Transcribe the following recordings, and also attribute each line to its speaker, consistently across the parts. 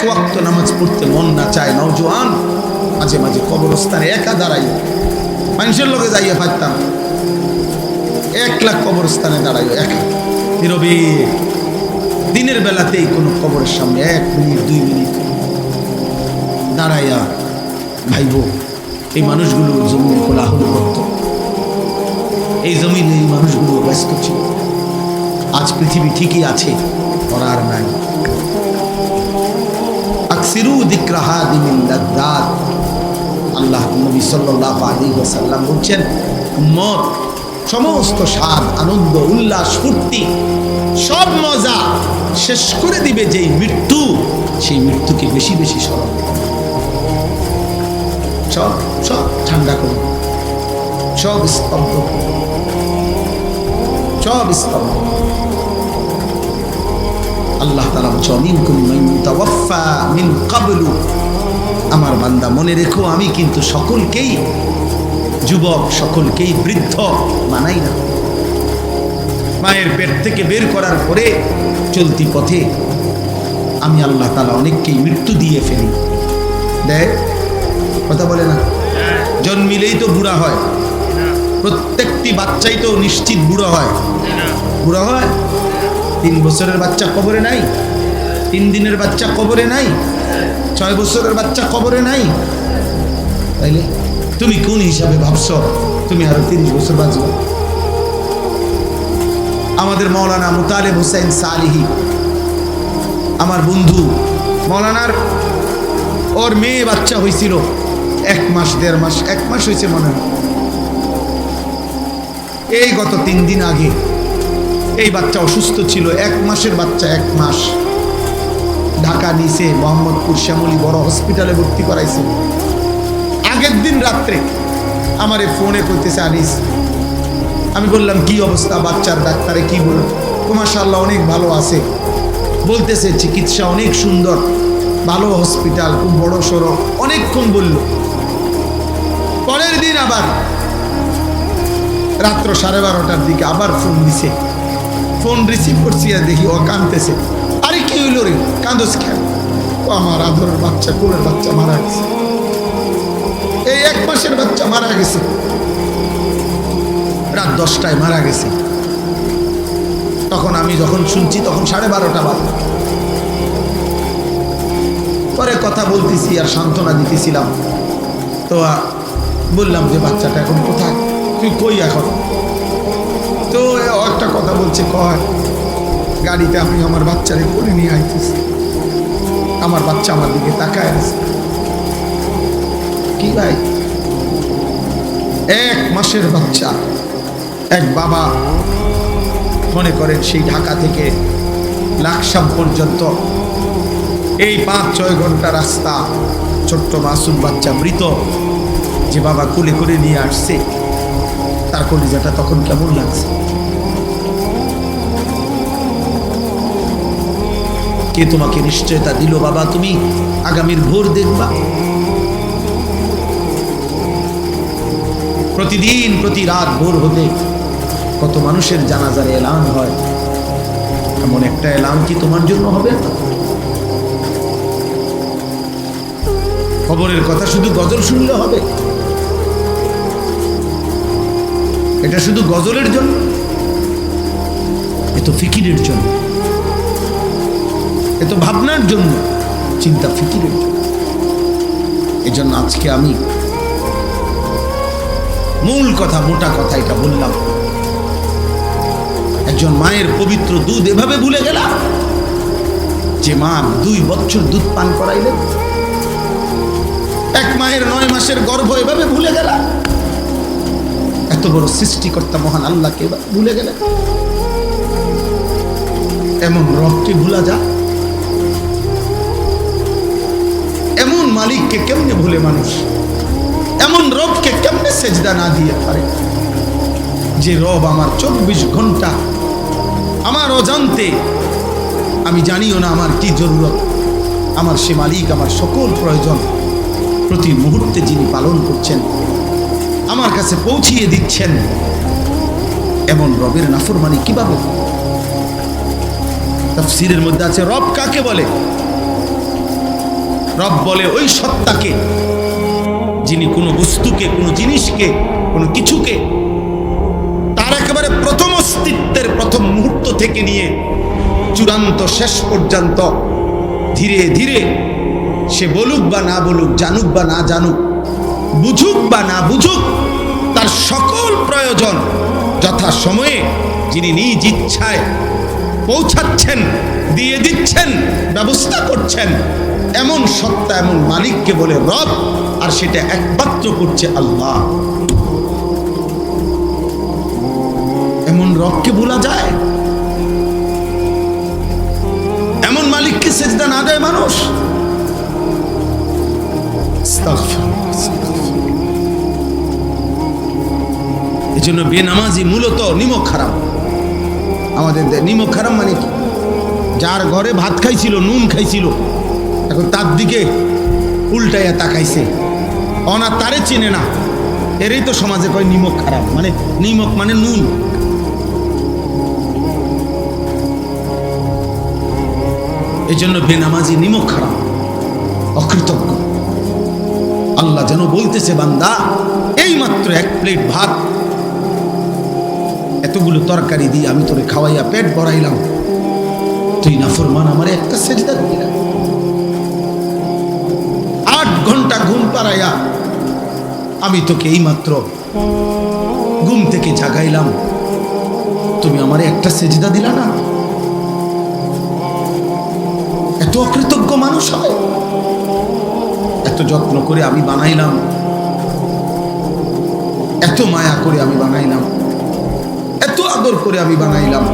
Speaker 1: ওয়াক্ত নামাজ পড়তে মন না চায় নওজোয়ান, মাঝে মাঝে কবরস্থানে একা দাঁড়াই, মানুষের লোকে যাইয়া পারতাম, 1 লাখ কবরস্থানে দাঁড়াই একা নীরবে, দিনের বেলাতেই কোনো কবরের সামনে 1 মিনিট 2 মিনিট দাঁড়াইয়া ভাইব এই মানুষগুলো জমিনে কোলাহল করত, এই জমিনে এই মানুষগুলো ব্যস্ত ছিল। আজ পৃথিবী ঠিকই আছে, ওরা আর নাই। আকসিরু যিকরা হাদিমিল লাযযাত, আল্লাহ নবী সাল্লাল্লাহু আলাইহি ওয়াসাল্লাম বলছেন, উম্মত সমস্ত স্বাদ, আনন্দ, উল্লাস, ফুর্তি, সব মজা শেষ করে দিবে যেই মৃত্যু, সেই মৃত্যুকে বেশি বেশি স্মরণ করো। সব সব ঠান্ডা করো, সব স্তব্ধ করো, সব স্তব্ধ। আল্লাহ তাআলা মিনকুম মান ইউতাওয়াফা মিন ক্বাবলু, আমার বান্দা মনে রেখো আমি কিন্তু সকলকেই যুবক, সকলকেই বৃদ্ধ মানাই না। মায়ের পেট থেকে বের করার পরে চলতি পথে আমি আল্লাহ তাআলা অনেককেই মৃত্যু দিয়ে ফেলি। দেখ কথা বলে না, জন্মিলেই তো বুড়া হয়, প্রত্যেকটি বাচ্চাই তো নিশ্চিত বুড়ো হয়, বুড়া হয়। 3 বছরের বাচ্চা কবরে নাই, 3 দিনের বাচ্চা কবরে নাই, 6 বছরের বাচ্চা কবরে নাই। তাইলে তুমি কোন হিসাবে ভাবছো তুমি আরো 30 বছর বাঁচবে? আমাদের মাওলানা মুতালেব হোসেন সালিহি, আমার বন্ধু, মাওলানার ওর মেয়ে বাচ্চা হয়েছিল 1 মাস 1.5 মাস, 1 মাস হয়েছে মনে হয়। এই গত 3 দিন আগে এই বাচ্চা অসুস্থ ছিল, 1 মাসের বাচ্চা, 1 মাস। ঢাকা নিচে মোহাম্মদপুর শ্যামলী বড় হসপিটালে ভর্তি করাইছে। আগের দিন রাত্রে আমারে ফোনে করতেছে আনিস। আমি বললাম কি অবস্থা বাচ্চার? ডাক্তারে কি বলল? মাশাআল্লাহ অনেক ভালো আছে, বলতেছে চিকিৎসা অনেক সুন্দর, ভালো হসপিটাল, খুব বড় সড়ো, অনেকক্ষণ বলল। পরের দিন আবার রাত্র 12:30টার দিকে আবার ফোন দিছে। ফোন রিসিভ করছি আর দেখি ও কাঁদতেছে। আরে কি হইল রে, কাঁদোস কেন? ও আমার আদরের বাচ্চা, কোলের বাচ্চা মারা গেছে, এই 1 মাসের বাচ্চা মারা গেছে, রাত 10টায় মারা গেছে। তখন আমি যখন শুনছি তখন 12:30 বাজে। পরে কথা বলতেছি আর সান্ত্বনা দিতেছিলাম, তো বললাম যে বাচ্চাটা এখন কোথায়, তুই কই এখন? তো একটা কথা বলছে, কয় গাড়িতে আমি আমার বাচ্চারে করে নিয়ে আইতেছি। আমার বাচ্চা আমার দিকে তাকায় আছে। কি ভাই, 1 মাসের বাচ্চা, এক বাবা মনে করেন সেই ঢাকা থেকে লাকসাম পর্যন্ত এই 5-6 ঘন্টা রাস্তা, ছোট্ট মাসুম বাচ্চা মৃত, যে বাবা কুলে করে নিয়ে আসছে, তার কলিজাটা তখন কেমন লাগছে? কে তোমাকে নিশ্চয়তা দিল বাবা তুমি আগামীর ভোর দেখবা? প্রতিদিন প্রতি রাত ভোর হতে কত মানুষের জানাজার এলান হয়, এমন একটা এলান কি তোমার জন্য হবে? খবরের কথা শুধু গজল শুনলে হবে? এটা শুধু গজলের জন্য? এ তো ফিকিরের জন্য, এ তো ভাবনার জন্য, চিন্তা ফিকিরের জন্য। এই জন্য আজকে আমি মূল কথা, মোটা কথা এটা বললাম। একজন মায়ের পবিত্র দুধ এভাবে ভুলে গেলাম, যে মা 2 বছর দুধ পান করাইলেন। এক মায়ের 9 মাসের গর্ভ এভাবে ভুলে গেলাম। এত বড় সৃষ্টিকর্তা মহান আল্লাহকে ভুলে গেলেন। এমন রবকে ভুলা যায়? এমন মালিককে কেমনে ভুলে মানুষ? এমন রবকে কেমনে সেজদা না দিয়ে পারে? যে রব আমার 24 ঘন্টা আমার অজান্তে, আমি জানিও না আমার কি জরুরত, আমার সে মালিক আমার সকল প্রয়োজন প্রতি মুহূর্তে যিনি পালন করছেন, আমার কাছে পৌঁছিয়ে দিচ্ছেন। এমন রবের নাফরমানি কিভাবে? তাফসীরের মধ্যে আছে রব কাকে বলে? রব বলে ওই সত্তাকে যিনি কোনো বস্তুকে, কোনো জিনিসকে, কোনো কিছুকে তার একেবারে প্রথম অস্তিত্বের প্রথম মুহূর্ত থেকে নিয়ে চূড়ান্ত শেষ পর্যন্ত ধীরে ধীরে সে বলুক বা না বলুক, জানুক বা না জানুক, বুঝুক বা না বুঝুক, তার সকল প্রয়োজন যথা সময়ে যিনি নিজ ইচ্ছায় পৌঁছাচ্ছেন, দিয়ে দিচ্ছেন, ব্যবস্থা করছেন, এমন সত্তা, এমন মালিককে বলে রব। আর সেটা একমাত্র করছে আল্লাহ। এমন রবকে ভোলা যায়? এমন মালিককে সেজদা না দেয় মানুষ? এই জন্য বেনামাজি মূলত নিমক হারাম। আমাদের নিমক হারাম মানে কি? যার ঘরে ভাত খাইছিল, নুন খাইছিল, এখন তার দিকে উল্টাইয়া তাকাইছে, অনা তারে চেনে না, এরই তো সমাজে কয় নিমক খারাপ। মানে নিমক মানে নুন। এই জন্য বেনামাজি নিমক খারাপ, অকৃতজ্ঞ। আল্লাহ যেন বলতেছে, বান্দা এই মাত্র এক প্লেট ভাত, এতগুলো তরকারি দিয়ে আমি তোরে খাওয়াইয়া পেট ভরাইলাম, তুই নাফরমান আমারে একটা সেজদা দিলি না। 8 ঘন্টা ঘুম পাড়াইয়া আমি তোকে এই মাত্র ঘুম থেকে জাগাইলাম, তুমি আমারে একটা সেজদা দিলা না। এত অকৃতজ্ঞ মানুষ হয়? এত যত্ন করে আমি বানাইলাম, এত মায়া করে আমি বানাইলাম, এত আদর করে আমি বানাইলাম।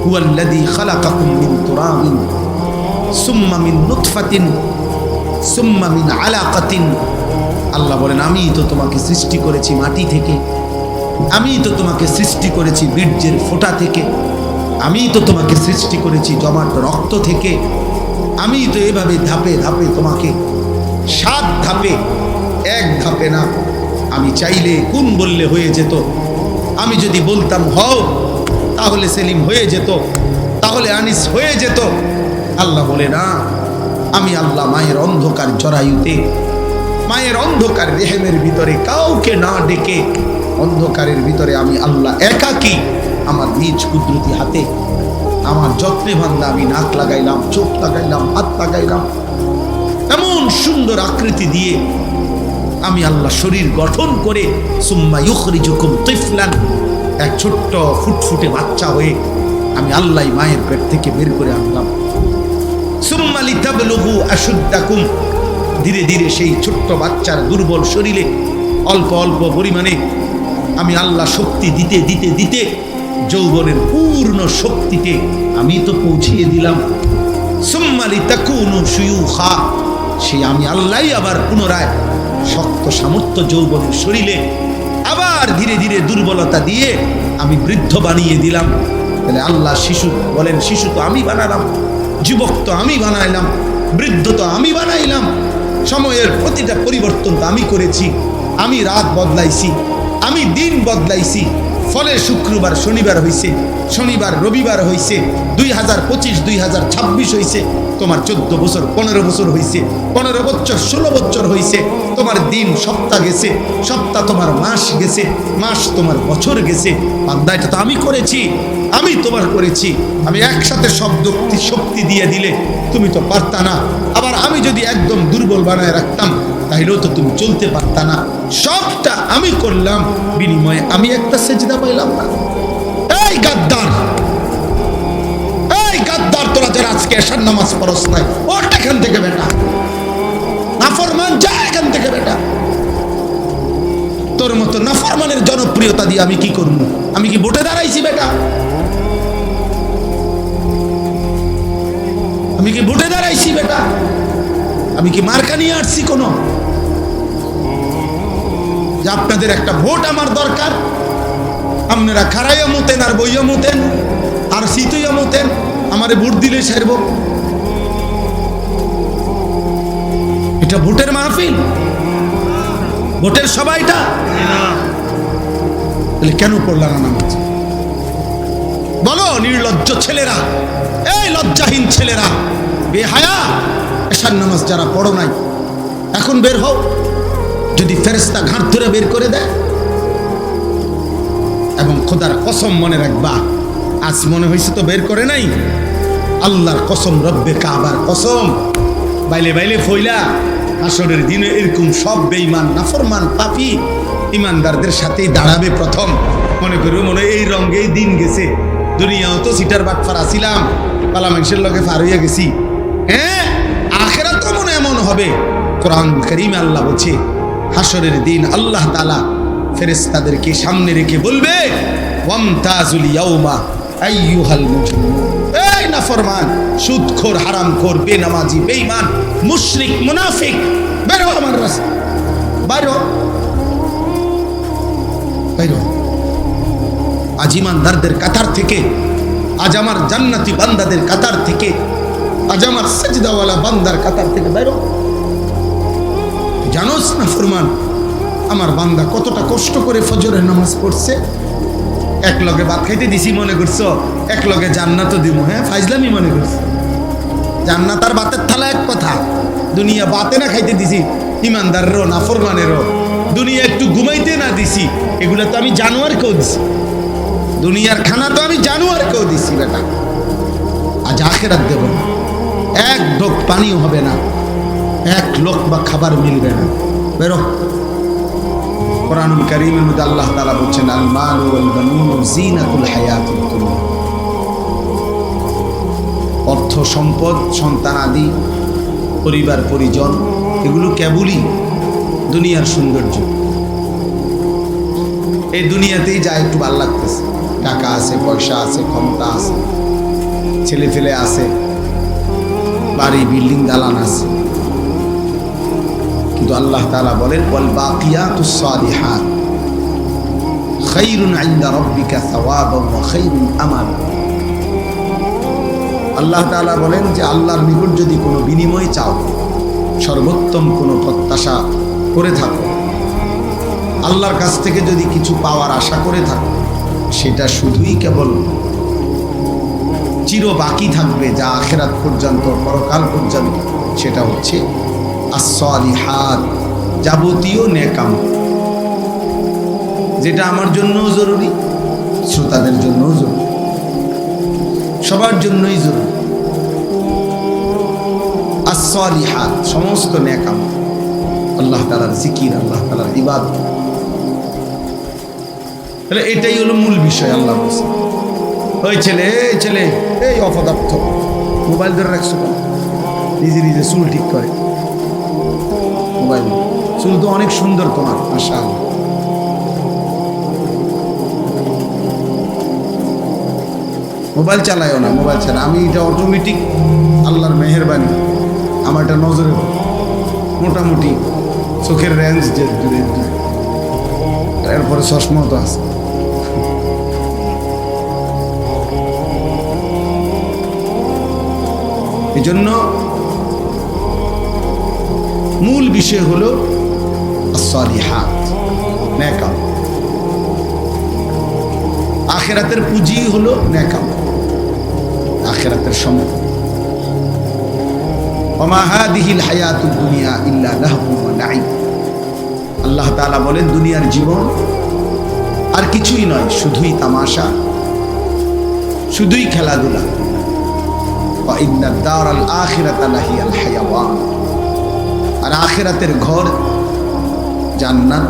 Speaker 1: হুয়াল্লাযী খালাকাকুম মিন তুরাবিন সুম্মা মিন নুতফাতিন সুম্মা মিন আলাকাতিন। আল্লাহ বলেন, আমি তো তোমাকে সৃষ্টি করেছি মাটি থেকে, আমি তো তোমাকে সৃষ্টি করেছি বীর্যের ফোঁটা থেকে, আমি তো তোমাকে সৃষ্টি করেছি জমাট রক্ত থেকে, আমি তো এভাবে ধাপে ধাপে তোমাকে 7 ধাপে, 1 ধাপে না। আমি চাইলে কোন বললে হয়ে যেত, আমি যদি বলতাম হও তাহলে সেলিম হয়ে যেত, তাহলে আনিস হয়ে যেত। আল্লাহ বলে না, আমি আল্লাহ মায়ের অন্ধকার জরায়ুতে, মায়ের অন্ধকার রেহেমের ভিতরে কাউকে না ডেকে, অন্ধকারের ভিতরে আমি আল্লাহ একাকী আমার নিজ কুদরতি হাতে আমার যত্নে বান্দা আমি নাক লাগাইলাম, চোখ লাগাইলাম, হাত লাগাইলাম, এমন সুন্দর আকৃতি দিয়ে আমি আল্লাহ শরীর গঠন করে সুম্মা ইউখরিজুকুম তিফলান, এক ছোট্ট ফুটফুটে বাচ্চা হয়ে আমি আল্লাহ মায়ের পেট থেকে বের করে আনলাম। সুম্মা লিতাবলুগু আশুদ্দাকুম, ধীরে ধীরে সেই ছোট্ট বাচ্চার দুর্বল শরীরে অল্প অল্প পরিমাণে আমি আল্লাহ শক্তি দিতে দিতে দিতে যৌবনের পূর্ণ শক্তিতে আমি তো পৌঁছিয়ে দিলাম। সুম্মা লিতাকুনু শুয়ুখা, সেই আমি আল্লাহই আবার পুনরায় শক্ত সামর্থ্য যৌবনের শরীরে আবার ধীরে ধীরে দুর্বলতা দিয়ে আমি বৃদ্ধ বানিয়ে দিলাম। তাহলে আল্লাহ শিশু বলেন, শিশু তো আমি বানালাম, যুবক তো আমি বানাইলাম, বৃদ্ধ তো আমি বানাইলাম, সময়ের প্রতিটা পরিবর্তন তো আমি করেছি, আমি রাত বদলাইছি, আমি দিন বদলাইছি। ফলে শুক্রবার শনিবার হইছে, শনিবার রবিবার হইছে, 2025 2026 হইছে, তোমার 14 বছর 15 বছর হইছে, 15 বছর 16 বছর হইছে, তোমার দিন সপ্তাহ গেছে, সপ্তাহ তোমার মাস গেছে, মাস তোমার বছর গেছে। বান্দা এটা তো আমি করেছি, আমি তোমার করেছি। আমি একসাথে সব শক্তি দিয়ে দিলে তুমি তো পারতা না, আবার আমি যদি একদম দুর্বল বানায় রাখতাম তাইলেও তো তুমি চলতে পারতা না। সবটা আমি করলাম, বিনিময়ে আমি একটা সেজদা পাইলাম না। এই গাদ্দার, এই গাদ্দার, তোরা যারা আজকে এশার নামাজ পড়স নাই, ওঠ এখান থেকে বেটা, নাফরমান, যা এখান থেকে বেটা। তোর মতো নাফরমানের জনপ্রিয়তা দিয়ে আমি কি করব? আমি কি ভোটে দাঁড়াইছি বেটা? আমি কি ভোটে দাঁড়াইছি বেটা? আমি কি মার্কা নিয়ে আসছি কোনো? যে আপনাদের একটা ভোট আমার দরকার, আপনারা খারাইয়া মতেন আর বইয়া মতেন আর শীতইয়া মতেন, আমারে ভোট দিলে সারব। এটা ভোটের মাহফিল, ভোটের সবাইটা। তাহলে কেন পড়লা না নামাজ? বলো নির্লজ্জ ছেলেরা, এই লজ্জাহীন ছেলেরা, বেহায়া, এশার নামাজ যারা পড়ো নাই, এখন বের হও। যদি ফেরেশতা ঘাট ধরে বের করে দেয়, এবং খোদার কসম মনে রাখবা, আজ মনে হয়েছে তো বের করে নাই, আল্লাহর কসম, রব্বে কাবার কসম, বাইলে বাইলে ফইলা হাসরের দিনে এরকম সব বেঈমান নাফরমান পাপী ইমানদারদের সাথেই দাঁড়াবে প্রথম। মনে করবে মনে এই রঙেই দিন গেছে, দুনিয়াও তো সিটার বাটফার আসিলাম, পালা মানুষের লগে পার হইয়া গেছি। হ্যাঁ, আখিরাত মনে এমন হবে। কোরআন কারীমে আল্লাহ বলছে, হাসরের দিন আল্লাহ তাআলা ফেরেশতাদেরকে সামনে রেখে বলবে, ওয়ামতাজুল ইয়াউমা আইয়ুহাল মুজরিমুন, এই নাফরমান, সুদখোর, হারামখোর, বেনামাজি, বেঈমান, মুশরিক, মুনাফিক, বের হও আমার রাস্তা, বাইর হও, বাইর হও। আজ ইমানদারদের কাতার থেকে, আজ আমার জান্নাতি বান্দাদের কাতার থেকে, আজ আমার সাজদাওয়ালা বান্দার কাতার থেকে বাইর হও। জানোস না ফরমান, আমার বান্দা কতটা কষ্ট করে ফজরের নামাজ পড়ছে। এক লগে ভাত খাইতে দিছি মনে করছো এক লগে জান্নাতও দিব? হ্যাঁ, ফাইজলামি মনে করছো। জান্নাত আর ভাতের থালা এক কথা। দুনিয়া ভাতে না খাইতে দিছি ইমানদারেরও নাফরমানেরও, দুনিয়া একটু ঘুমাইতে না দিছি, এগুলো তো আমি জানোয়ারকেও দিছি। দুনিয়ার খানা তো আমি জানোয়ারকেও দিছি বেটা। আজ আখিরাত দেব না, এক ঢোক পানিও হবে না, এক লোকমা খাবার মিলবে না। বেরো। কোরআনুল কারীমের মধ্যে আল্লাহ তাআলা বলছেন, আল মালু ওয়াল বানুন জিনাতুল হায়াতিদ দুনিয়া। অর্থ সম্পদ, সন্তান আদি, পরিবার পরিজন, এগুলো কেবলই দুনিয়ার সৌন্দর্য। এই দুনিয়াতেই যা একটু ভালো লাগতেছে, টাকা আছে, পয়সা আছে, ক্ষমতা আছে, ছেলে ফেলে আছে, বাড়ি বিল্ডিং দালান আছে, কিন্তু আল্লাহ তাআলা বলেন, ওয়াল বাকিয়াতুস সালিহাত খায়রুন ইনদা রাব্বিকা সাওয়াবান ওয়া খায়রুন আমালা। আল্লাহ তাআলা বলেন যে আল্লাহর নিকট যদি কোনো বিনিময় চাও, সর্বোত্তম কোনো প্রত্যাশা করে থাকো, আল্লাহর কাছ থেকে যদি কিছু পাওয়ার আশা করে থাকো, সেটা শুধুই কেবল চির বাকি থাকবে, যা আখিরাত পর্যন্ত, পরকাল পর্যন্ত, সেটা হচ্ছে as-salihat, যাবতীয় নেক আমল, যেটা আমার জন্যও জরুরি, শ্রোতাদের জন্যও জরুরি, সবার জন্যই জরুরি। as-salihat, সমস্ত নেক আমল, আল্লাহ তাআলার জিকির, আল্লাহ তাআলার ইবাদত, তাহলে এটাই হলো মূল বিষয়। আল্লাহ বলছে, ওই ছেলে, এই ছেলে, এই অপদার্থ, মোবাইল ধরে রাখছো, নিজে নিজে চুল ঠিক করে। মোবাইল, চুল তো অনেক সুন্দর তোমার, মাশাআল্লাহ। মোবাইল চালায়ও না, মোবাইল ছাড়া। আমি এটা অটোমেটিক, আল্লাহর মেহেরবানি, আমার এটা নজরে মোটামুটি চোখের রেঞ্জ যে দূরে দূরে, এরপরে চশমাও তো আছে। এই জন্য মূল বিষয় হলো as-salihat, নেক আমল। আখিরাতের পুঁজি হলো নেক আমল, আখিরাতের সম্পদ। ওমা হাদিহিল হায়াতুদ দুনিয়া ইল্লা লাহবুন ওয়া লাইব। আল্লাহ তাআলা বলেন, দুনিয়ার জীবন আর কিছুই নয়, শুধুই তামাশা, শুধুই খেলাধুলা। ওয়া ইন্নাদ দারাল আখিরাতা লাহিয়াল হায়াওয়ান। আর আখিরাতের ঘর জান্নাত,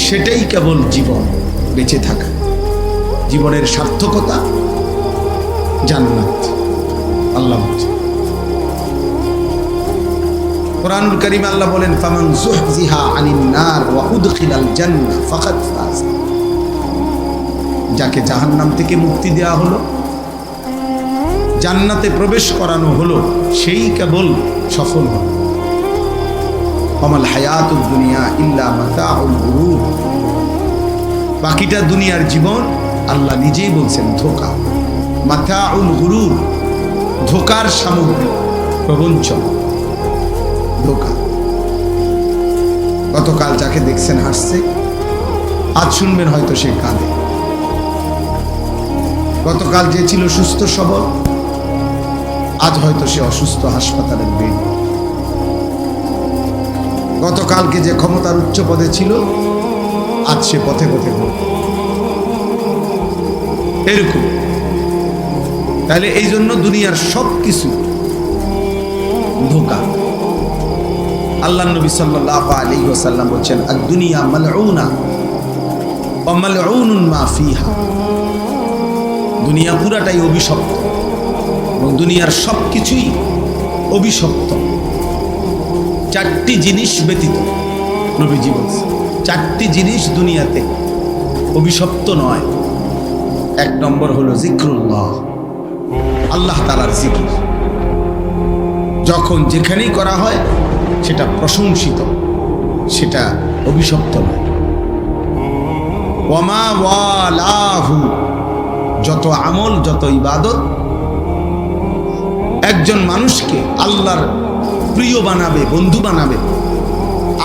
Speaker 1: সেটাই কেবল জীবন, বেঁচে থাকা, জীবনের সার্থকতা জান্নাত। আল্লাহ বলছেন কোরআনুল কারীমে, আল্লাহ বলেন, ফামান যুহজিহা আনিন নার ওয়া উদখিলাল জান্নাহ ফাকাদ ফাজ। যাকে জাহান্নাম থেকে মুক্তি দেওয়া হলো, জান্নাতে প্রবেশ করানো হলো, সেই কেবল সফল হলো। ওমাল হায়াতুদ দুনিয়া ইল্লা মাতাউল গুরুর। বাকিটা দুনিয়ার জীবন, আল্লাহ নিজেই বলছেন, ধোঁকা। মাতাউল গুরুর, ধোঁকার সামগ্রী, প্রবঞ্চন, ধোঁকা। গতকাল যাকে দেখছেন হাসছে, আজ শুনবেন হয়তো সে কাঁদে। গতকাল যে ছিল সুস্থ সবল, আজ হয়তো সে অসুস্থ, হাসপাতালের বেড। গতকালকে যে ক্ষমতার উচ্চ পদে ছিল আজ সে পথে পথে ঘুরবে, এরকম। তাহলে এই জন্য দুনিয়ার সব কিছু ধোঁকা। আল্লাহ নবী সাল্লাল্লাহু আলাইহি ওয়াসাল্লাম বলেন, আদ-দুনিয়া মালউনা ওয়া মালউনুন মা ফিহা। দুনিয়া পুরাটাই অভিশপ্ত এবং দুনিয়ার সব কিছুই অভিশপ্ত। চারটি জিনিস ব্যতীত নবীজি বলছেন, চারটি জিনিস দুনিয়াতে অভিশপ্ত নয়। এক নম্বর হলো জিক্রুল্লাহ, আল্লাহ তাআলার জিকির। যখন যেখানেই করা হয় সেটা প্রশংসিত, সেটা অভিশপ্ত নয়। ওয়ামা ওয়ালাহু, যত আমল যত ইবাদত একজন মানুষকে আল্লাহর প্রিয় বানাবে, বন্ধু বানাবে,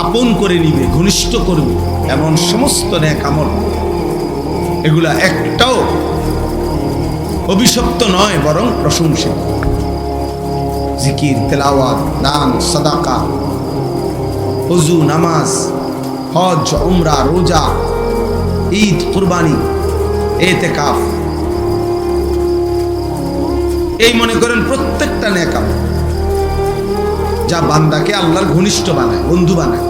Speaker 1: আপন করে নিবে, ঘনিষ্ঠ করবে, এমন সমস্ত নেক আমল এগুলা একটাও অভিশপ্ত নয়, বরং প্রশংসিত। জিকির, তেলাওয়াত, দান, সাদাকা, ওযু, নামাজ, হজ, উমরা, রোজা, ঈদ, কুরবানি, ইতিকাফ, এই মনে করেন প্রত্যেকটা নেক আমল যা বান্দাকে আল্লাহর ঘনিষ্ঠ বানায়, বন্ধু বানায়,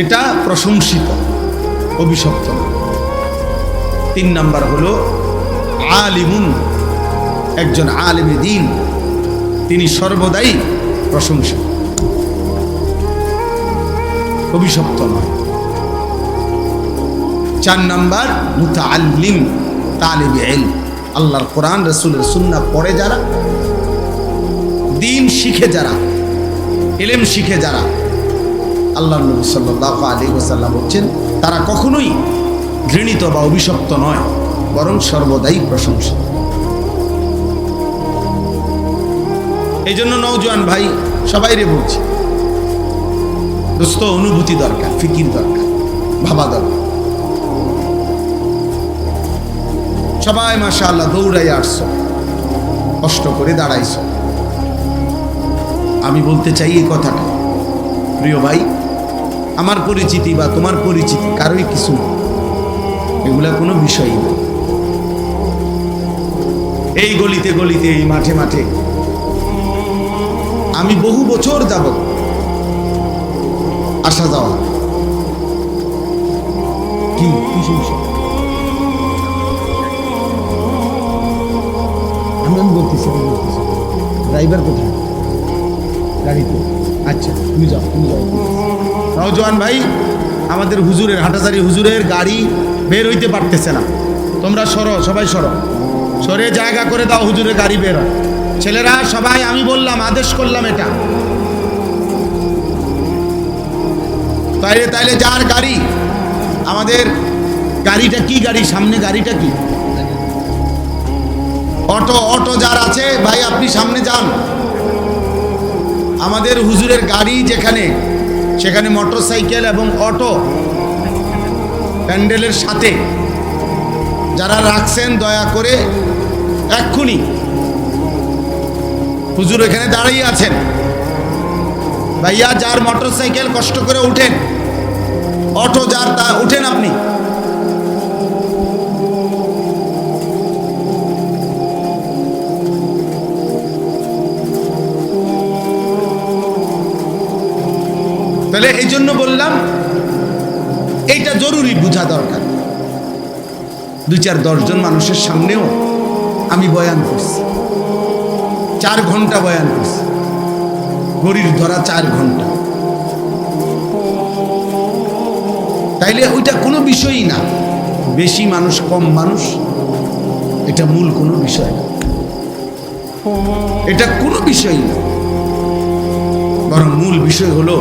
Speaker 1: এটা প্রশংসিত, অভিশপ্ত না। 3 নাম্বার হলো আলিমুন, একজন আলিমে দ্বীন, তিনি সর্বদাই প্রশংসিত, অভিশপ্ত নয়। 4 নাম্বার মুতাআল্লিম, তালিবে ইলম, আল্লাহর কোরআন রাসূলের সুন্নাহ পড়ে যারা, দ্বীন শিখে যারা, ইলম শিখে যারা, আল্লাহর নবী সাল্লাল্লাহু আলাইহি ওয়াসাল্লাম বলেন তারা কখনোই ঘৃণিত বা অভিশপ্ত নয়, বরং সর্বদাই প্রশংসিত। এই জন্য নওজোয়ান ভাই সবাইরে বলছি, দোস্ত, অনুভূতি দরকার, ফিকির দরকার, ভাবা দরকার। সবাই মাশাআল্লাহ দৌড়াই আসছো, কষ্ট করে দাঁড়াইছো। আমি বলতে চাই এই কথাটা, প্রিয় ভাই, আমার পরিচিতি বা তোমার পরিচিতি কারোই কিছু না, এগুলা কোনো বিষয়ই না। এই গলিতে গলিতে, এই মাঠে মাঠে আমি বহু বছর যাবত আসা যাওয়া। কি সমস্যা? আমি বলতেছি, ড্রাইভার কোথায়? গাড়িতে। আচ্ছা, তুমি যাও। নওজোয়ান ভাই, আমাদের হুজুরের, হাটাজারি হুজুরের গাড়ি বের হইতে পারতেছে না। তোমরা সরো, সবাই সরে জায়গা করে দাও, হুজুরের গাড়ি বের হয়। ছেলেরা সবাই, আমি বললাম, আদেশ করলাম এটা। তাইলে যার গাড়ি, আমাদের গাড়িটা কি গাড়ি, সামনে গাড়িটা কি? অটো যার আছে ভাই, আপনি সামনে যান। আমাদের হুজুরের গাড়ি যেখানে, সেখানে মোটরসাইকেল এবং অটো প্যান্ডেলের সাথে যারা রাখছেন, দয়া করে এক্ষুনি, হুজুর এখানে দাঁড়িয়ে আছেন, ভাইয়া যার মোটরসাইকেল কষ্ট করে উঠেন, অটো যার তা উঠেন আপনি। তাহলে এই জন্য বললাম, এইটা জরুরি বোঝা দরকার। 2-4-10 জন মানুষের সামনেও আমি বয়ান করছি, 4 ঘন্টা বয়ান করছি, ঘড়ির ধরা 4 ঘন্টা। তাইলে ওইটা কোনো বিষয়ই না, বেশি মানুষ কম মানুষ, এটা মূল কোনো বিষয় না, এটা কোনো বিষয়ই না। বরং মূল বিষয় হলো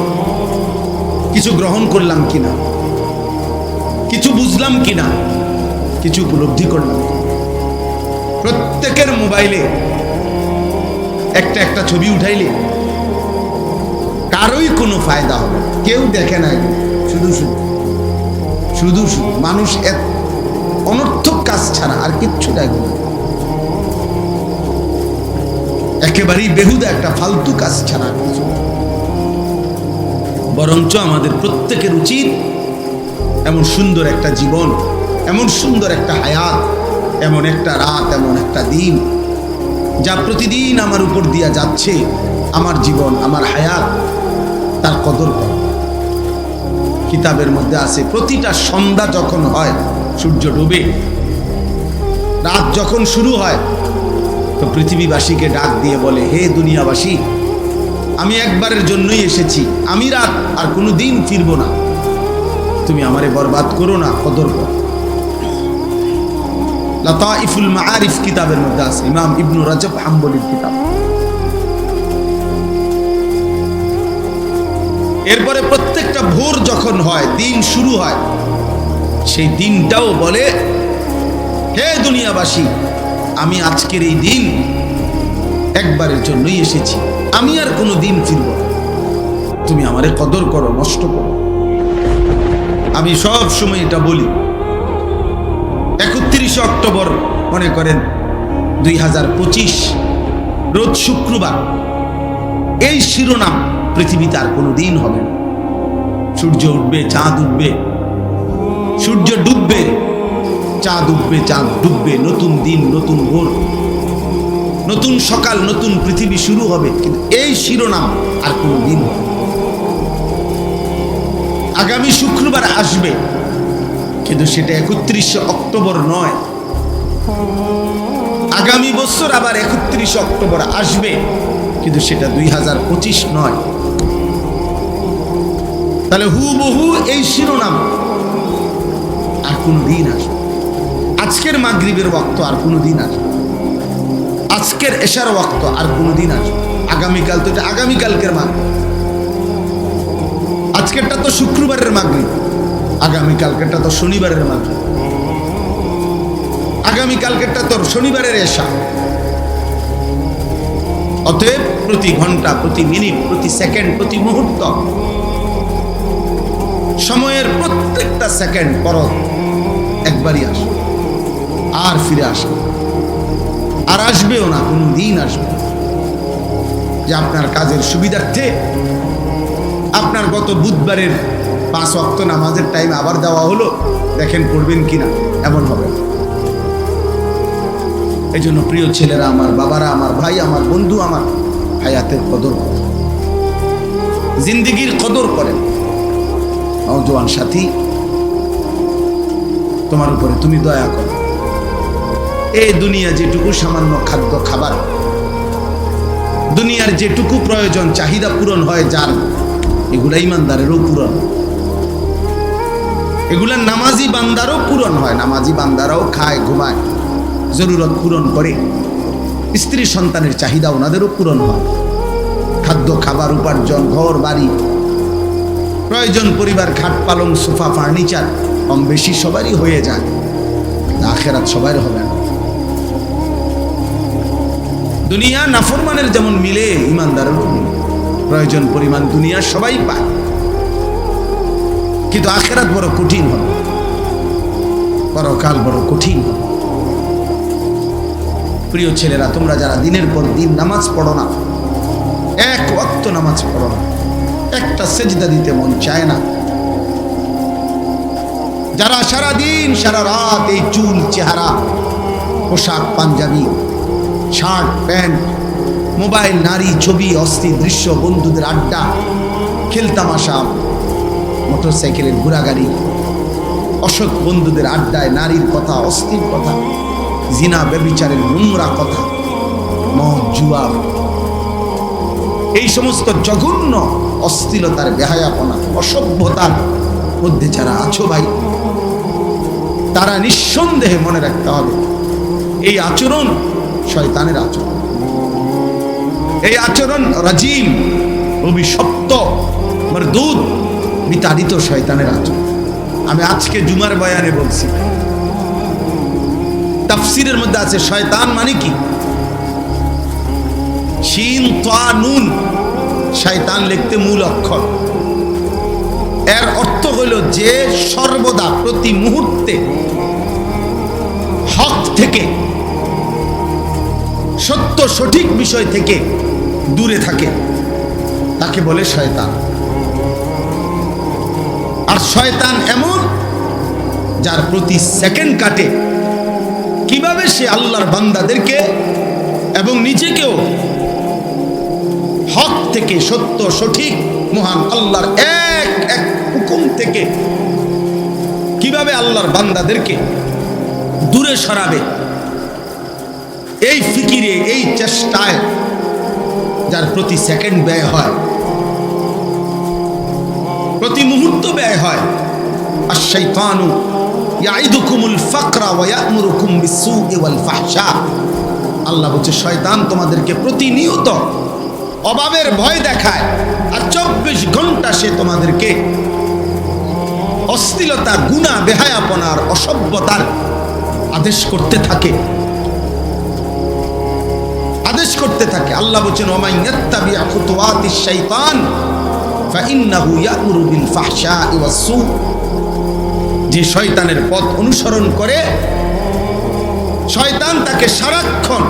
Speaker 1: কিছু গ্রহণ করলাম কিনা, কিছু বুঝলাম কিনা, কিছু উপলব্ধি করলাম। প্রত্যেকের মোবাইলে একটা ছবি উঠাইলে কারোই কোনো ফায়দা হবে, কেউ দেখে না, শুধু মানুষ অনর্থক কাজ ছাড়া আর কিচ্ছু দেখবে না, একেবারেই বেহুদা একটা ফালতু কাজ ছাড়া কিছু। বরঞ্চ আমাদের প্রত্যেকের উচিত এমন সুন্দর একটা জীবন, এমন সুন্দর একটা হায়াত, এমন একটা রাত, এমন একটা দিন যা প্রতিদিন আমার উপর দিয়া যাচ্ছে, আমার জীবন, আমার হায়াত, তার কদর করা। কিতাবের মধ্যে আছে প্রতিটা সন্ধ্যা যখন হয়, সূর্য ডুবে, রাত যখন শুরু হয়, তো পৃথিবীবাসীকে ডাক দিয়ে বলে, হে দুনিয়াবাসী, আমি একবারের জন্যই এসেছি, আমি রাত আর কোনো দিন ফিরব না, তুমি আমারে বরবাদ করো না, কদর করো। লাতাইফুল মাআরিফ কিতাবের মধ্যে আছে, ইমাম ইবনু রাজব হাম্বলির কিতাব। এরপরে প্রত্যেকটা ভোর যখন হয়, দিন শুরু হয়, সেই দিনটাও বলে, হে দুনিয়াবাসী, আমি আজকের এই দিন একবারের জন্যই এসেছি, আমি আর কোনো দিন ফিরব না, তুমি আমারে কদর করো, নষ্ট করো। আমি সব সময় এটা বলি, 31 অক্টোবর মনে করেন 2025 রোজ শুক্রবার, এই শিরোনাম পৃথিবীতে আর কোনো দিন হবে না। সূর্য উঠবে, চাঁদ উঠবে, সূর্য ডুববে, চাঁদ উঠবে, চাঁদ ডুববে, নতুন দিন, নতুন ভোর, নতুন সকাল, নতুন পৃথিবী শুরু হবে, কিন্তু এই শিরোনাম আর কোনো দিন হবে না। আগামী শুক্রবার আসবে, কিন্তু সেটা 31 অক্টোবর নয়। আগামী বছর আবার 31 অক্টোবর আসবে, কিন্তু সেটা 2025 নয়। তাহলে হুবহু এই শিরোনাম আর কোনো দিন আসবে। আজকের মাগরিবের ওয়াক্ত আর কোনো দিন আসবে, আজকের এশার ওয়াক্ত আর কোনো দিন আসবে। আগামীকাল তো এটা আগামীকালকের মাগরিব, আজকেরটা তো শুক্রবারের মাগরিব, আগামীকালকেরটা তো শনিবারের মাগরিব, আগামীকালকেরটা তো শনিবারের এশা। অতএব প্রতি ঘন্টা, প্রতি মিনিট, প্রতি সেকেন্ড, প্রতি মুহূর্ত, সময়ের প্রত্যেকটা সেকেন্ড পরত একবারই আসে, আর ফিরে আসে, আর আসবেও না, কোনো দিন আসবে। যে আপনার কাজের সুবিধার্থে আপনার গত বুধবারের 5 ওয়াক্ত নামাজের টাইম আবার দেওয়া হলো, দেখেন করবেন কিনা, এমন হবে। এই জন্য প্রিয় ছেলেরা আমার, বাবারা আমার, ভাই আমার, বন্ধু আমার, হায়াতের কদর করেন, জিন্দিগির কদর করেন। নওজোয়ান সাথী, তোমার উপরে তুমি দয়া করো। এই দুনিয়া যেটুকু সামান্য খাদ্য খাবার, দুনিয়ার যেটুকু প্রয়োজন চাহিদা পূরণ হয় যার, এগুলা ইমানদারেরও পূরণ, এগুলা নামাজি বান্দারও পূরণ হয়। নামাজি বান্দারাও খায়, ঘুমায়, জরুরত পূরণ করে, স্ত্রী সন্তানের চাহিদা ওনাদেরও পূরণ হয়। খাদ্য খাবার, উপার্জন, ঘর বাড়ি, প্রয়োজন পরিবার, খাট পালং, সোফা, ফার্নিচার কম বেশি সবারই হয়ে যায়, আখেরাত সবার হবে না। দুনিয়া নাফরমানের যেমন মিলে, ইমানদারেরও মিলে, প্রয়োজন পরিমাণ দুনিয়া সবাই পায়, কিন্তু আখেরাত বড় কঠিন হবে, পরকাল বড় কঠিন হবে। প্রিয় ছেলেরা, তোমরা যারা দিনের পর দিন নামাজ পড়ো না, এক ওয়াক্ত নামাজ পড়ো না, একটা সেজদা দিতে মন চায় না, যারা সারা দিন সারা রাত এই চুল, চেহারা, পোশাক, পাঞ্জাবি, শার্ট, প্যান্ট, মোবাইল, নারী, ছবি, অস্থির দৃশ্য, বন্ধুদের আড্ডা, খেলতামাশা, মোটরসাইকেলের ঘোরাগাড়ি, অসৎ বন্ধুদের আড্ডায় নারীর কথা, অস্থির কথা, জিনা ব্যভিচারের নোংরা কথা, মদ, জুয়া, এই সমস্ত জঘন্য অশ্লীলতার, বেহায়াপনা, অসভ্যতার মধ্যে যারা আছো ভাই, তারা নিঃসন্দেহে মনে রাখতে হবে, এই আচরণ শয়তানের আচরণ, এই আচরণ রাজিম, অভিশপ্ত, মরদুদ, বিতাড়িত শয়তানের আচরণ। আমি আজকে জুমার বয়ানে বলছি, তাফসিরের মধ্যে আছে শয়তান মানে কি, শিন তা নুন, শয়তান লিখতে মূল অক্ষর, এর অর্থ হলো যে সর্বদা, প্রতি মুহূর্তে হক থেকে, সত্য সঠিক বিষয় থেকে দূরে থাকে, তাকে বলে শয়তান। আর শয়তান এমন, যার প্রতি সেকেন্ড কাটে কিভাবে সে আল্লাহর বান্দাদেরকে এবং নিজেকেও হক থেকে, সত্য সঠিক মহান আল্লাহর এক এক হুকুম থেকে কিভাবে আল্লাহর বান্দাদেরকে দূরে সরাবে, এই ফিকিরে, এই চেষ্টায় যার প্রতি সেকেন্ড ব্যয় হয়, প্রতি মুহূর্ত ব্যয় হয়। আশ-শাইতানু ইয়াইদুকুমুল ফাকরা ওয়া ইয়া'মুরুকুম বিস-সু'i ওয়াল ফাহশা। আল্লাহ বলছে শয়তান তোমাদেরকে প্রতিনিয়ত অভাবের ভয় দেখায়, আর 24 ঘন্টা সে তোমাদেরকে অশ্লীলতা, গুনাহ, বেহায়াপনার, অসভ্যতার আদেশ করতে থাকে, আদেশ করতে থাকে। আল্লাহ বলছেন ওয়া মান ইয়াত্তাবি'আ খুতুওয়াতিশ শাইতান ফাইন্নাহু ইয়া'মুরু বিল ফাহশা'i ওয়াস-সু'। যে শয়তানের পথ অনুসরণ করে, শয়তান তাকে সারাক্ষণ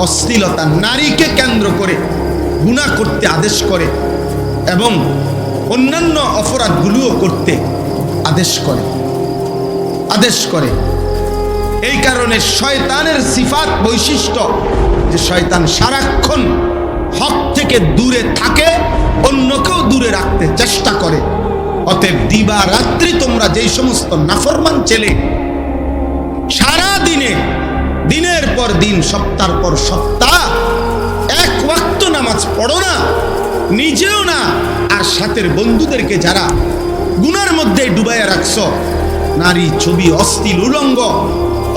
Speaker 1: অশ্লীলতা, নারীকে কেন্দ্র করে গুনাহ করতে আদেশ করে এবং অন্যান্য অপরাধগুলোও করতে আদেশ করে। এই কারণে শয়তানের সিফাত, বৈশিষ্ট্য যে শয়তান সারাক্ষণ হক থেকে দূরে থাকে, অন্যকেও দূরে রাখতে চেষ্টা করে। অতএব দিবা রাত্রি তোমরা যেই সমস্ত নাফরমান ছেলে সারা দিনে, দিনের পর দিন, সপ্তাহের পর সপ্তাহ এক ওয়াক্ত নামাজ পড়ো না, নিজেও না, আর সাথের বন্ধুদেরকে যারা গুনার মধ্যে ডুবাইয়া রাখছো, নারী, ছবি, অশ্লীল, উলঙ্গ,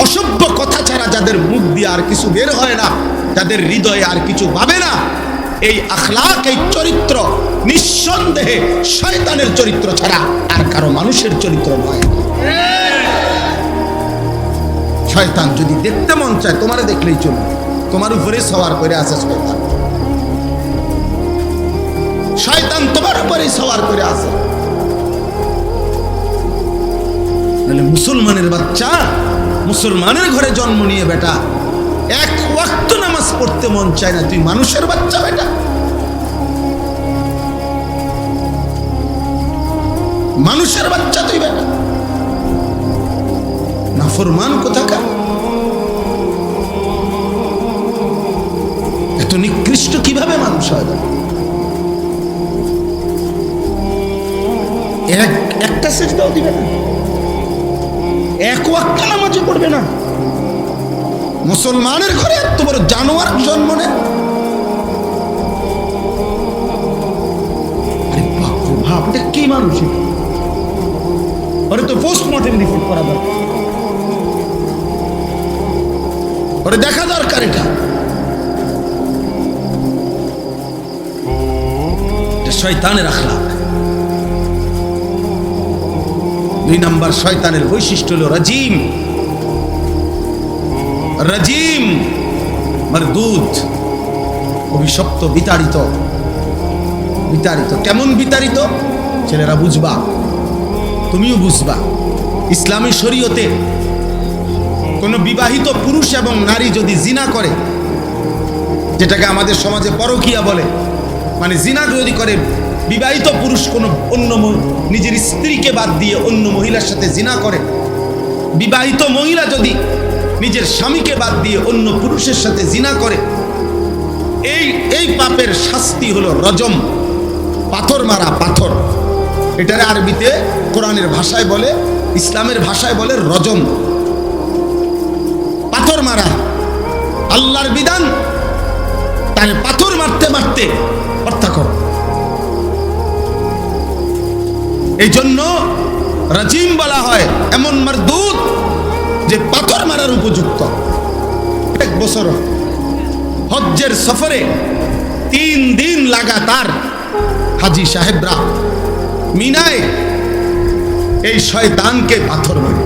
Speaker 1: অসভ্য কথা ছাড়া যাদের মুখ দিয়ে আর কিছু বের হয় না, যাদের হৃদয়ে আর কিছু ভাবে না, এই আখলাক, এই চরিত্র নিঃসন্দেহে শয়তানের চরিত্র ছাড়া আর কারো মানুষের চরিত্র নয়। শয়তান যদি দেখতে মন চায়, তোমারে দেখলেই চলবে, তোমার উপরে সওয়ার করে আছে শয়তান। শয়তান তোমার উপরে সওয়ার করে আছে। মুসলমানের বাচ্চা, মুসলমানের ঘরে জন্ম নিয়ে বেটা, এক ওয়াক্ত নামাজ পড়তে মন চায় না, তুই মানুষের বাচ্চা বেটা, মানুষের বাচ্চা তুই বেটা, নাফরমান কোথাকার। এত নিকৃষ্ট কিভাবে মানুষ হয়? একটা সেজদাও দিবে না, এক ওয়াক্ত নামাজও পড়বে না। মুসলমানের ঘরে এত বড় জানোয়ার জন্ম নেয়। আরে বাপ রে বাপ, এটা কি মানুষ? ওরে তো পোস্টমর্টেম রিপোর্ট করা দরকার, ওরে দেখা দরকার। এটা শয়তানের আখলাক। 2 নম্বর শয়তানের বৈশিষ্ট্য হলো রাজিম। রাজিম মারদুদ, অভিশপ্ত, বিতাড়িত। বিতাড়িত কেমন বিতাড়িত? ছেলেরা বুঝবা, তুমিও বুঝবা। ইসলামী শরীয়তে কোনো বিবাহিত পুরুষ এবং নারী যদি জিনা করে, যেটাকে আমাদের সমাজে পরকীয়া বলে, মানে জিনা যদি করে বিবাহিত পুরুষ কোনো অন্য নিজের স্ত্রীকে বাদ দিয়ে অন্য মহিলার সাথে জিনা করে, বিবাহিত মহিলা যদি নিজের স্বামীকে বাদ দিয়ে অন্য পুরুষের সাথে জিনা করে, এই পাপের শাস্তি হলো রজম, পাথর মারা। পাথর, এটার আরবিতে কোরআনের ভাষায় বলে, ইসলামের ভাষায় বলে রজম, পাথর মারা। আল্লাহর বিধান, তার পাথর মারতে মারতে হত্যা করো। এই জন্য রাজিম বলা হয় এমন মারদুদ যে পাথর মারার উপযুক্ত। 1 বছর হজ্জের সফরে 3 দিন লাগাতার হাজি সাহেবরা মিনায় এই শয়তানকে পাথর মারে,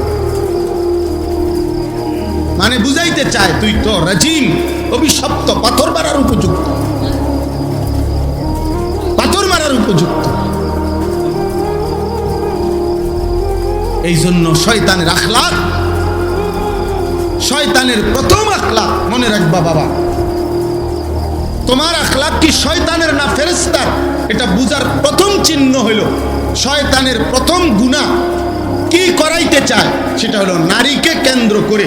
Speaker 1: মানে বুঝাইতে চায় তুই তো রাজিম, অভিশপ্ত, পাথর মারার উপযুক্ত, পাথর মারার উপযুক্ত। এই জন্য শয়তানের আখলাক, শয়তানের প্রথম আখলাক মনে রাখবা বাবা, তোমার আখলাক কি শয়তানের না ফেরেশতার, এটা বুঝার প্রথম চিহ্ন হইল শয়তানের প্রথম গুনাহ কি করাইতে চায় সেটা হলো নারীকে কেন্দ্র করে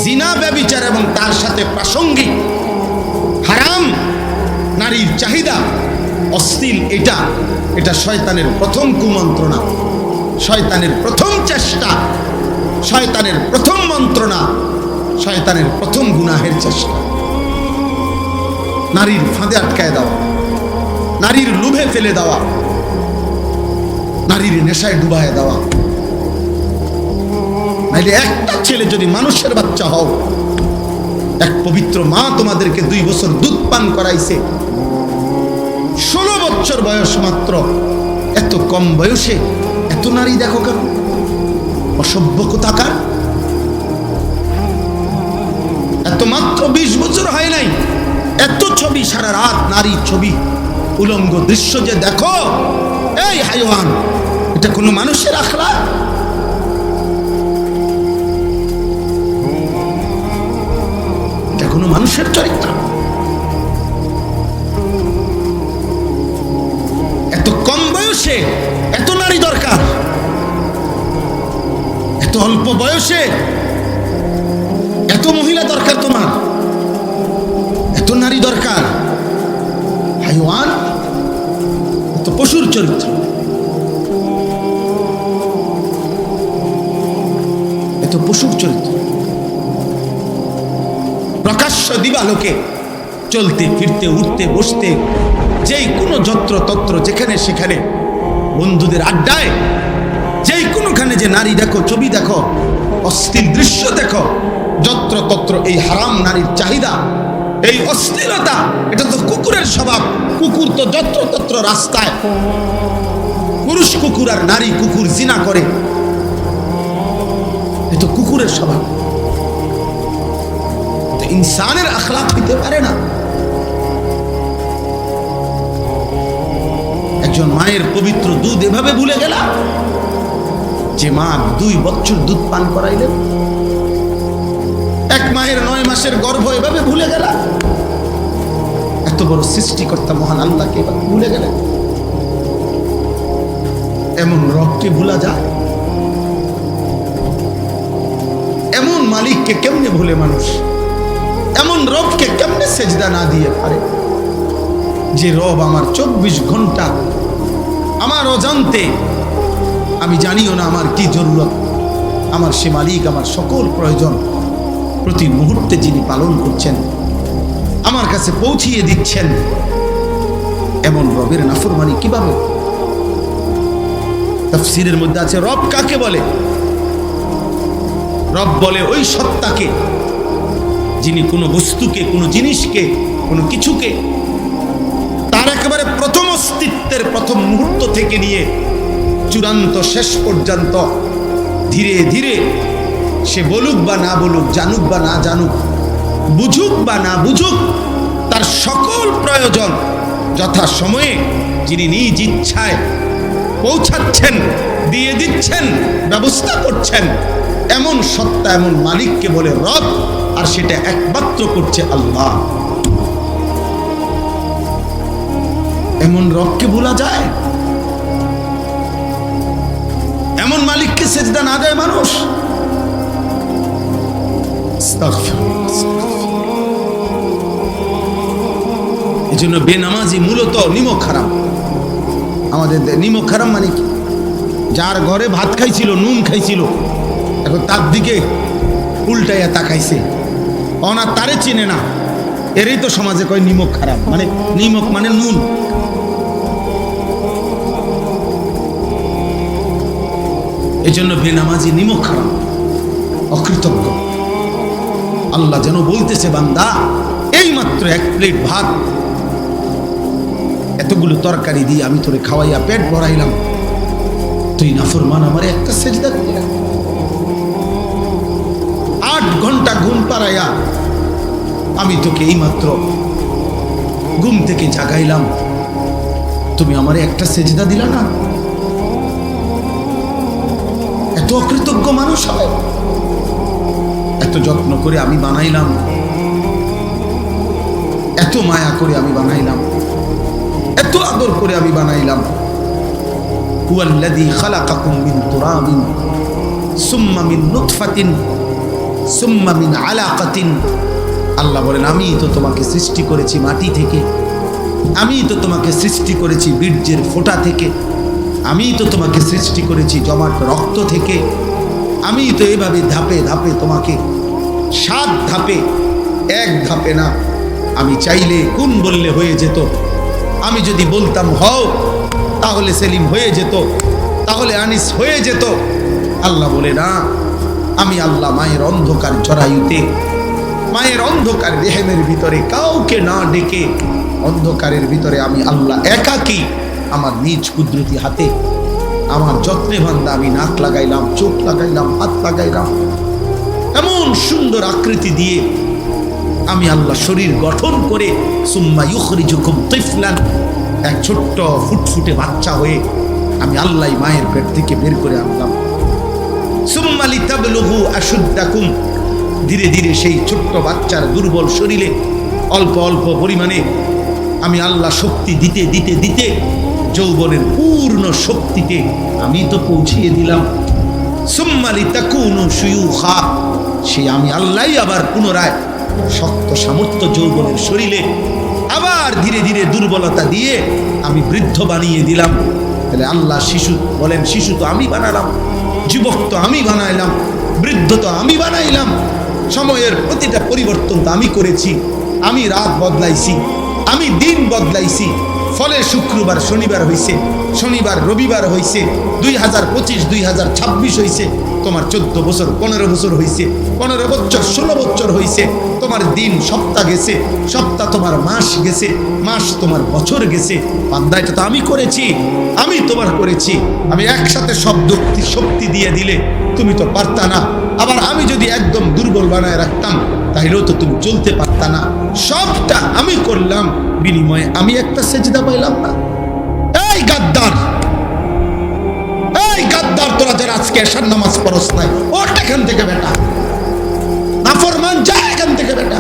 Speaker 1: জিনা, ব্যভিচার এবং তার সাথে প্রাসঙ্গিক হারাম নারীর চাহিদা, অশ্লীল, এটা শয়তানের প্রথম কুমন্ত্রণা, শয়তানের প্রথম চেষ্টা, শয়তানের প্রথম মন্ত্রণা, শয়তানের প্রথম গুনাহের চেষ্টা। নারীর ফাঁদে আটকায় দেওয়া, নারীর লোভে ফেলে দেওয়া, নারীর নেশায় ডুবায় দেওয়া। নাইলে একটা ছেলে যদি মানুষের বাচ্চা হও, এক পবিত্র মা তোমাদেরকে 2 বছর দুধ পান করাইছে, 16 বছর বয়স মাত্র, এত কম বয়সে এত নারী দেখো কেন? অসভ্য কোথাকার। এত মাত্র 20 বছর হয় নাই, এত ছবি, সারা রাত নারী ছবি, উলঙ্গ দৃশ্য যে দেখো, এই হাইওয়ান, এটা কোনো মানুষের আখলাক? এটা কোনো মানুষের চরিত্র? এত কম বয়সে এত নারী দরকার, এত অল্প বয়সে এত মহিলা দরকার, তোমার এত নারী দরকার? হাইওয়ান, এত পশুর চরিত্র, এত পশুর চরিত্র। প্রকাশ্য দিবালোকে চলতে ফিরতে, উঠতে বসতে, যেই কোনো যত্র তত্র, যেখানে সেখানে, বন্ধুদের আড্ডায়, যেই কোনোখানে যে নারী দেখো, ছবি দেখো, অশ্লীল দৃশ্য দেখো, যত্র তত্র এই হারাম নারীর চাহিদা, এই অশ্লীলতা, এটা তো কুকুরের স্বভাব। কুকুর তো যত্র তত্র রাস্তায়, পুরুষ কুকুর আর নারী কুকুর জিনা করে, এটা তো কুকুরের স্বভাব। তো ইনসানের আখলাক হইতে পারে না। একজন মায়ের পবিত্র দুধ এভাবে ভুলে গেলা, যে মা 2 বছর দুধ পান করাইলেন। এক মায়ের 9 মাসের গর্ভ এভাবে ভুলে গেলা। এত বড় সৃষ্টিকর্তা মহান আল্লাহকে ভুলে গেলেন। এমন রবকে ভুলা যায়? এমন মালিককে কেমনে ভুলে মানুষ? এমন রবকে কেমনে সেজদা না দিয়ে পারে? যে রব আমার 24 ঘন্টা আমার অজান্তে, আমি জানিও না আমার কি জরুরত, আমার সে মালিক আমার সকল প্রয়োজন প্রতি মুহূর্তে যিনি পালন করছেন, আমার কাছে পৌঁছিয়ে দিচ্ছেন। এমন রবের নাফরমানি কিভাবে? তাফসীরের মধ্যে আছে, রব কাকে বলে? রব বলে ওই সত্তাকে যিনি কোনো বস্তুকে, কোনো জিনিসকে, কোনো কিছুকে তার একেবারে প্রথম অস্তিত্বের প্রথম মুহূর্ত থেকে নিয়ে চূড়ান্ত শেষ পর্যন্ত ধীরে ধীরে সে বলুক বা না বলুক, জানুক বা না জানুক, বুঝুক বা না বুঝুক, তার সকল প্রয়োজন যথা সময়ে যিনি নিজ ইচ্ছায় পৌঁছাচ্ছেন, দিয়ে দিচ্ছেন, ব্যবস্থা করছেন, এমন সত্তা, এমন মালিককে বলে রব। আর সেটা একমাত্র করছে আল্লাহ। এমন রবকে ভোলা যায়? এমন মালিককে সেজদা না দেয় মানুষ? এই জন্য বেনামাজি মূলত নিমক হারাম। আমাদের নিমক হারাম মানে কি? যার ঘরে ভাত খাইছিল, নুন খাইছিল, এখন তার দিকে উল্টাইয়া তাকাইছে, অনা তারে চিনে না, এরই তো সমাজে কয় নিমক খারাপ। মানে নিমক মানে নুন। এই জন্য বেনামাজি নিমক খারাপ, অকৃতজ্ঞ। আল্লাহ যেন বলতেছে, বান্দা এই মাত্র 1 প্লেট ভাত, এতগুলো তরকারি দিয়ে আমি তোরে খাওয়াইয়া পেট ভরাইলাম, তুই নাফরমান আমারে একটা সেজদা দিলি না। 8 ঘন্টা ঘুম পাড়াইয়া আমি তোকে এই মাত্র ঘুম থেকে জাগাইলাম, তুমি আমারে একটা সেজদা দিলা না। এত অকৃতজ্ঞ মানুষ হয়? এত যত্ন করে আমি বানাইলাম, এত মায়া করে আমি বানাইলাম, এত আদর করে আমি বানাইলাম, হুয়াল্লাযী খালাকাকুম মিন তুরাবিন সুম্মা মিন নুতফাতিন সুম্মা মিন আলাকাতিন। আল্লাহ বলেন আমি তো তোমাকে সৃষ্টি করেছি মাটি থেকে, আমি তো তোমাকে সৃষ্টি করেছি বীর্যের ফোঁটা থেকে, আমি তো তোমাকে সৃষ্টি করেছি জমাট রক্ত থেকে, আমি তো এভাবে ধাপে ধাপে তোমাকে 7 ধাপে, 1 ধাপে না। আমি চাইলে কুন বললে হয়ে যেত, আমি যদি বলতাম হও তাহলে সেলিম হয়ে যেত, তাহলে আনিস হয়ে যেত। আল্লাহ বলে না, আমি আল্লাহ মায়ের অন্ধকার জরায়ুতে, মায়ের অন্ধকার রেহেমের ভিতরে কাউকে না ডেকে, অন্ধকারের ভিতরে আমি আল্লাহ একাকী আমার নিজ কুদরতি হাতে আমার যত্নে বান্দা আমি নাক লাগাইলাম, চোখ লাগাইলাম, হাত লাগাইলাম, এমন সুন্দর আকৃতি দিয়ে আমি আল্লাহ শরীর গঠন করে সুম্মা ইউখরিজুকুম তিফলান, এক ছোট্ট ফুটফুটে বাচ্চা হয়ে আমি আল্লাহ মায়ের পেট থেকে বের করে আনলাম। সুম্মা লিতাবলুগু আশুদ্দাকুম, ধীরে ধীরে সেই ছোট্ট বাচ্চার দুর্বল শরীরে অল্প অল্প পরিমাণে আমি আল্লাহ শক্তি দিতে দিতে দিতে যৌবনের পূর্ণ শক্তিতে আমি তো পৌঁছিয়ে দিলাম। সুম্মা লিতাকুনু শুয়ুখা, সে আমি আল্লাহই আবার পুনরায় শক্ত সামর্থ্য যৌবনের শরীরে আবার ধীরে ধীরে দুর্বলতা দিয়ে আমি বৃদ্ধ বানিয়ে দিলাম। তাহলে আল্লাহ শিশু বলেন, শিশু তো আমি বানালাম, যুবক তো আমি বানাইলাম, বৃদ্ধ তো আমি বানাইলাম, সময়ের প্রতিটা পরিবর্তন তো আমি করেছি, আমি রাত বদলাইছি, আমি দিন বদলাইছি। ফলে শুক্রবার শনিবার হয়েছে, শনিবার রবিবার হয়েছে, 2025 2026 হয়েছে, তোমার 14 বছর 15 বছর হয়েছে, 15 বছর 16 বছর হয়েছে, তোমার দিন সপ্তাহ গেছে, সপ্তাহ তোমার মাস গেছে, মাস তোমার বছর গেছে। বান্দা এটা তো আমি করেছি, আমি তোমার করেছি। আমি একসাথে সব শক্তি দিয়ে দিলে তুমি তো পারতা না, আবার আমি যদি একদম দুর্বল বানায় রাখতাম তাহলেও তো তুমি চলতে পারতা না। সবটা আমি করলাম, বিনিময়ে আমি একটা সেজদা পাইলাম না। এই গাদ্দার, এই গাদ্দার, তোরা যারা আজকে এশার নামাজ পড়স নাই, ওঠ এখান থেকে বেটা, নাফরমান, যা এখান থেকে বেটা।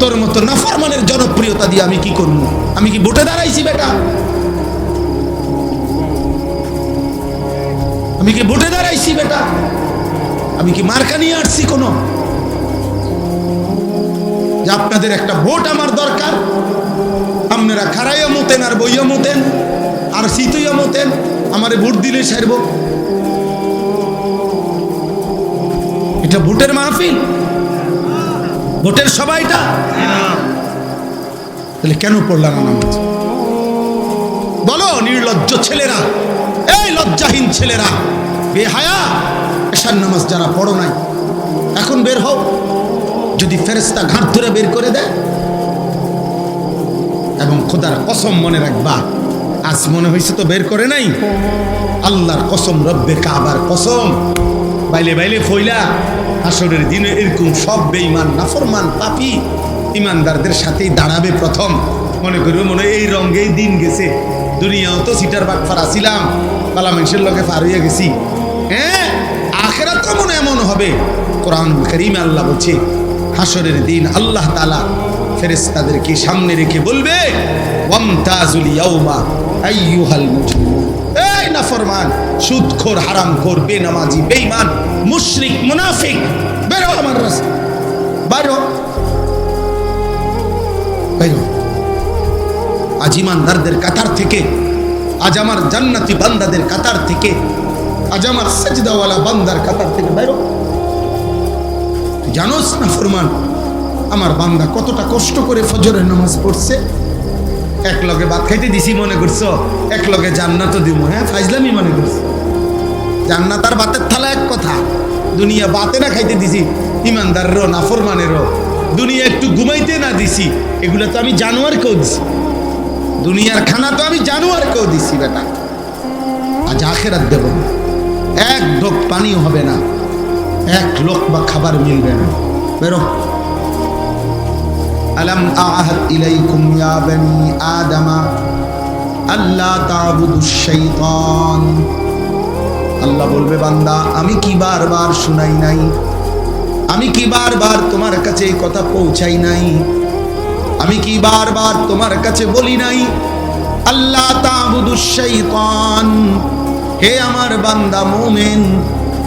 Speaker 1: তোর মতো নাফরমানের জনপ্রিয়তা দিয়ে আমি কি করব? আমি কি ভোটে দাঁড়াইছি বেটা? আমি কি ভোটে দাঁড়াইছি বেটা? আমি কি মার্কা নিয়ে আসছি কোনো? যে আপনাদের একটা ভোট আমার দরকার, আপনারা খারাইয়া মতেন আর বইয়া মতেন আর শীতইয়া মতেন, আমারে ভোট দিলে সারব। এটা ভোটের মাহফিল, ভোটের সবাইটা। তাহলে কেন পড়লাম না নামাজ? বলো নির্লজ্জ ছেলেরা, এই লজ্জাহীন ছেলেরা, বেহায়া, এশার নামাজ যারা পড়ো নাই এখন বের হও। যদি ফেরেশতা ঘাট ধরে বের করে দেয়, এবং খোদার কসম মনে রাখবা, আজ মনে হয়েছে তো বের করে নাই, আল্লাহর কসম, রব্বে কাবার কসম, বাইলে বাইলে ফইলা হাসরের দিনে এরকম সব বেঈমান নাফরমান পাপী ইমানদারদের সাথেই দাঁড়াবে প্রথম। মনে করবে মনে এই রঙেই দিন গেছে, দুনিয়াও তো সিটার বাটফার আসিলাম, পালা মানুষের লোকে পার হইয়া গেছি। হ্যাঁ, আখেরাত তো মনে এমন হবে। কোরআন কারীমে আল্লাহ বলছে হাসরের দিন আল্লাহ তাআলা ফেরেশতাদেরকে সামনে রেখে বলবে, ওয়ামতাজুল ইয়াউমা আইয়ুহাল মুজরিমুন, এই নাফরমান, সুদখোর, হারামখোর, বেনামাজি, বেঈমান, মুশরিক, মুনাফিক, বেরো আমার রাস্তা, বাইরো বাইরো। আজ ইমানদারদের কাতার থেকে, আজ আমার জান্নাতি বান্দাদের কাতার থেকে, আজ আমার সাজদাওয়ালা বান্দার কাতার থেকে বাইরো। জানোস না ফরমান, আমার বান্দা কতটা কষ্ট করে ফজরের নামাজ পড়ছে। এক লগে ভাত খাইতে দিছি মনে করছো, এক লগে জান্নাতও দিব। হ্যাঁ, ফাইজলামি মনে করছো। জান্নাত আর ভাতের থালা এক কথা। দুনিয়া ভাতে না খাইতে দিছি ইমানদারেরও নাফরমানেরও, দুনিয়া একটু ঘুমাইতে না দিছি, এগুলো তো আমি জানোয়ারকেও দিছি। দুনিয়ার খানা তো আমি জানোয়ারকেও দিছি বেটা। আজ আখেরাত দেব না, এক ঢোক পানিও হবে না, এক লোকমা খাবার মিলবে না। বেরো। আলাম আহাদ ইলাইকুম ইয়া বনি আদমা আল্লা তা'বুদুশ শাইতান। আল্লাহ বলবে, বান্দা আমি কি বারবার শুনাই নাই? আমি কি বারবার তোমার কাছে এই কথা পৌঁছাই নাই? আমি কি বারবার তোমার কাছে বলি নাই আল্লাহ তা'বুদুশ শাইতান, হে আমার বান্দা মুমিন,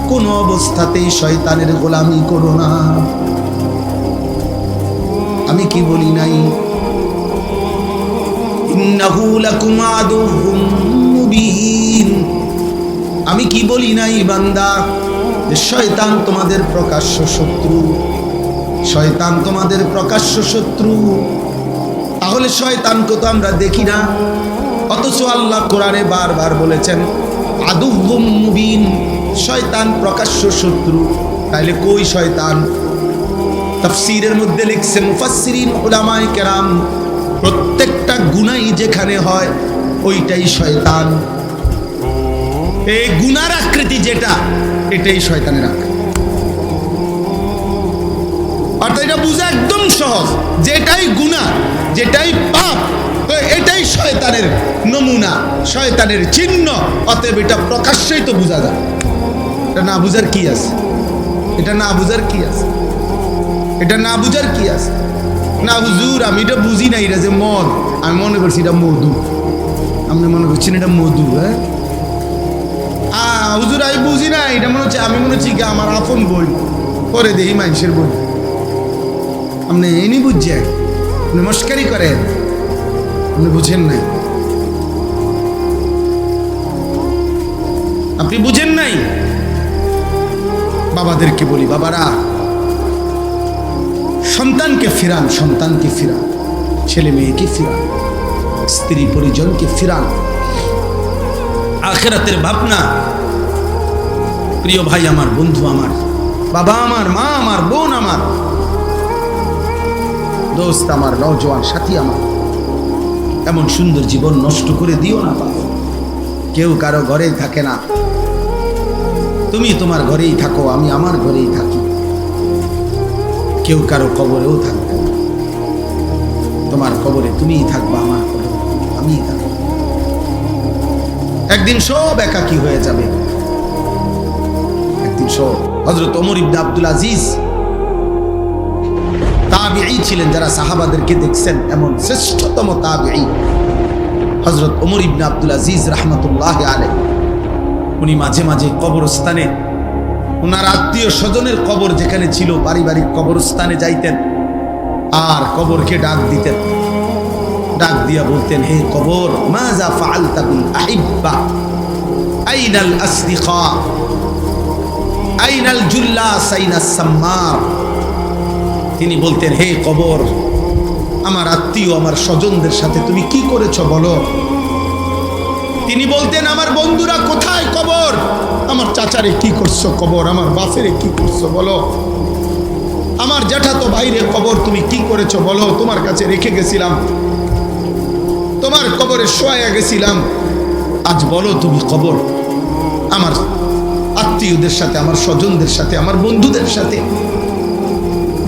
Speaker 1: কোন অবস্থাতেই শয়তানের গোলামি করো না। আমি কি বলি নাই? ইন্নাহু লাকুম আদুউম মুবিন। আমি কি বলি নাই বান্দা যে শয়তান তোমাদের প্রকাশ্য শত্রু? শয়তান তোমাদের প্রকাশ্য শত্রু। তাহলে শয়তানকে তো আমরা দেখি না, অথচ আল্লাহ কোরআনে বারবার বলেছেন আদুউম মুবিন, শয়তান প্রকাশ্য শত্রু। তাহলে কই শয়তান? তাফসীরের মধ্যে লিখছেন মুফাসসিরিন উলামায়ে কেরাম, প্রত্যেকটা গুনাহ যেখানে হয় ওইটাই শয়তান। এই গুনার আকৃতি যেটা, এটাই শয়তানের আকৃতি। অর্থাৎ এটা বোঝা একদম সহজ, যেটাই গুনাহ, যেটাই পাপ, তো এটাই শয়তানের নমুনা, শয়তানের চিহ্ন। অতএব এটা প্রকাশ্যেই তো বোঝা যায়। এটা না বুঝার কি আছে? এটা না বুঝার কি আছে? এটা না বুঝার কি আছে? না হুজুর, আমি এটা বুঝি না, এটা যে মদ, আমি মনে করছি এটা মধু। আপনি মনে করছেন এটা মধু? হ্যাঁ হুজুর, আমি বুঝি না, এটা মনে হচ্ছে, আমি মনে হচ্ছি কি আমার আপন বই, পরে দেখি মানুষের বই। আপনি এনি বুঝছেন, আপনি মস্কারি করেন, আপনি বুঝেন নাই, আপনি বুঝেন নাই। বাবাদেরকে বলি, বাবারা সন্তানকে ফিরান, সন্তানকে ফিরান, ছেলে মেয়েকে ফিরান, স্ত্রী পরিজনকে ফিরান, আখিরাতের ভাবনা। প্রিয় ভাই আমার, বন্ধু আমার, বাবা আমার, মা আমার, বোন আমার, দোস্ত আমার, নওজোয়ান সাথী আমার, এমন সুন্দর জীবন নষ্ট করে দিও না বাবা। কেউ কারো ঘরেই থাকে না, তুমি তোমার ঘরেই থাকো, আমি আমার ঘরেই থাকি। কেউ কারো কবরেও থাকবে না, তোমার কবরে তুমিই থাকবা, আমার কবরে আমিই থাকবো। একদিন সব একাকী হয়ে যাবে, একদিন সব। হযরত ওমর ইবনে আব্দুল আজিজ তাবিঈ ছিলেন, যারা সাহাবাদেরকে দেখছেন, এমন শ্রেষ্ঠতম তাবিঈ হযরত ওমর ইবনে আব্দুল আজিজ রাহমাতুল্লাহি আলাইহি। উনি মাঝে মাঝে কবরস্থানে, ওনার আত্মীয় স্বজনের কবর যেখানে ছিল, পারিবারিক কবরস্থানে যাইতেন আর কবরকে ডাক দিতেন। ডাক দিয়া বলতেন, হে কবর, মাযা ফাআলতা বিল আহিব্বা, আইনাল আসদিকা, আইনাল জুল্লাস, আইনাস সাম্মার। তিনি বলতেন, হে কবর, আমার আত্মীয়, আমার স্বজনদের সাথে তুমি কি করেছো বলো। তিনি বলতেন, আমার বন্ধুরা কোথায় কবর, আমার চাচারে কি করছো কবর, আমার বাপেরে কি করছো বলো, আমার জ্যাঠাতো ভাইরে কবর তুমি কি করেছো বলো। তোমার কাছে রেখে গেছিলাম, তোমার কবরে শোয়া গেছিলাম, আজ বলো তুমি কবর। আমার আত্মীয়দের সাথে, আমার স্বজনদের সাথে, আমার বন্ধুদের সাথে,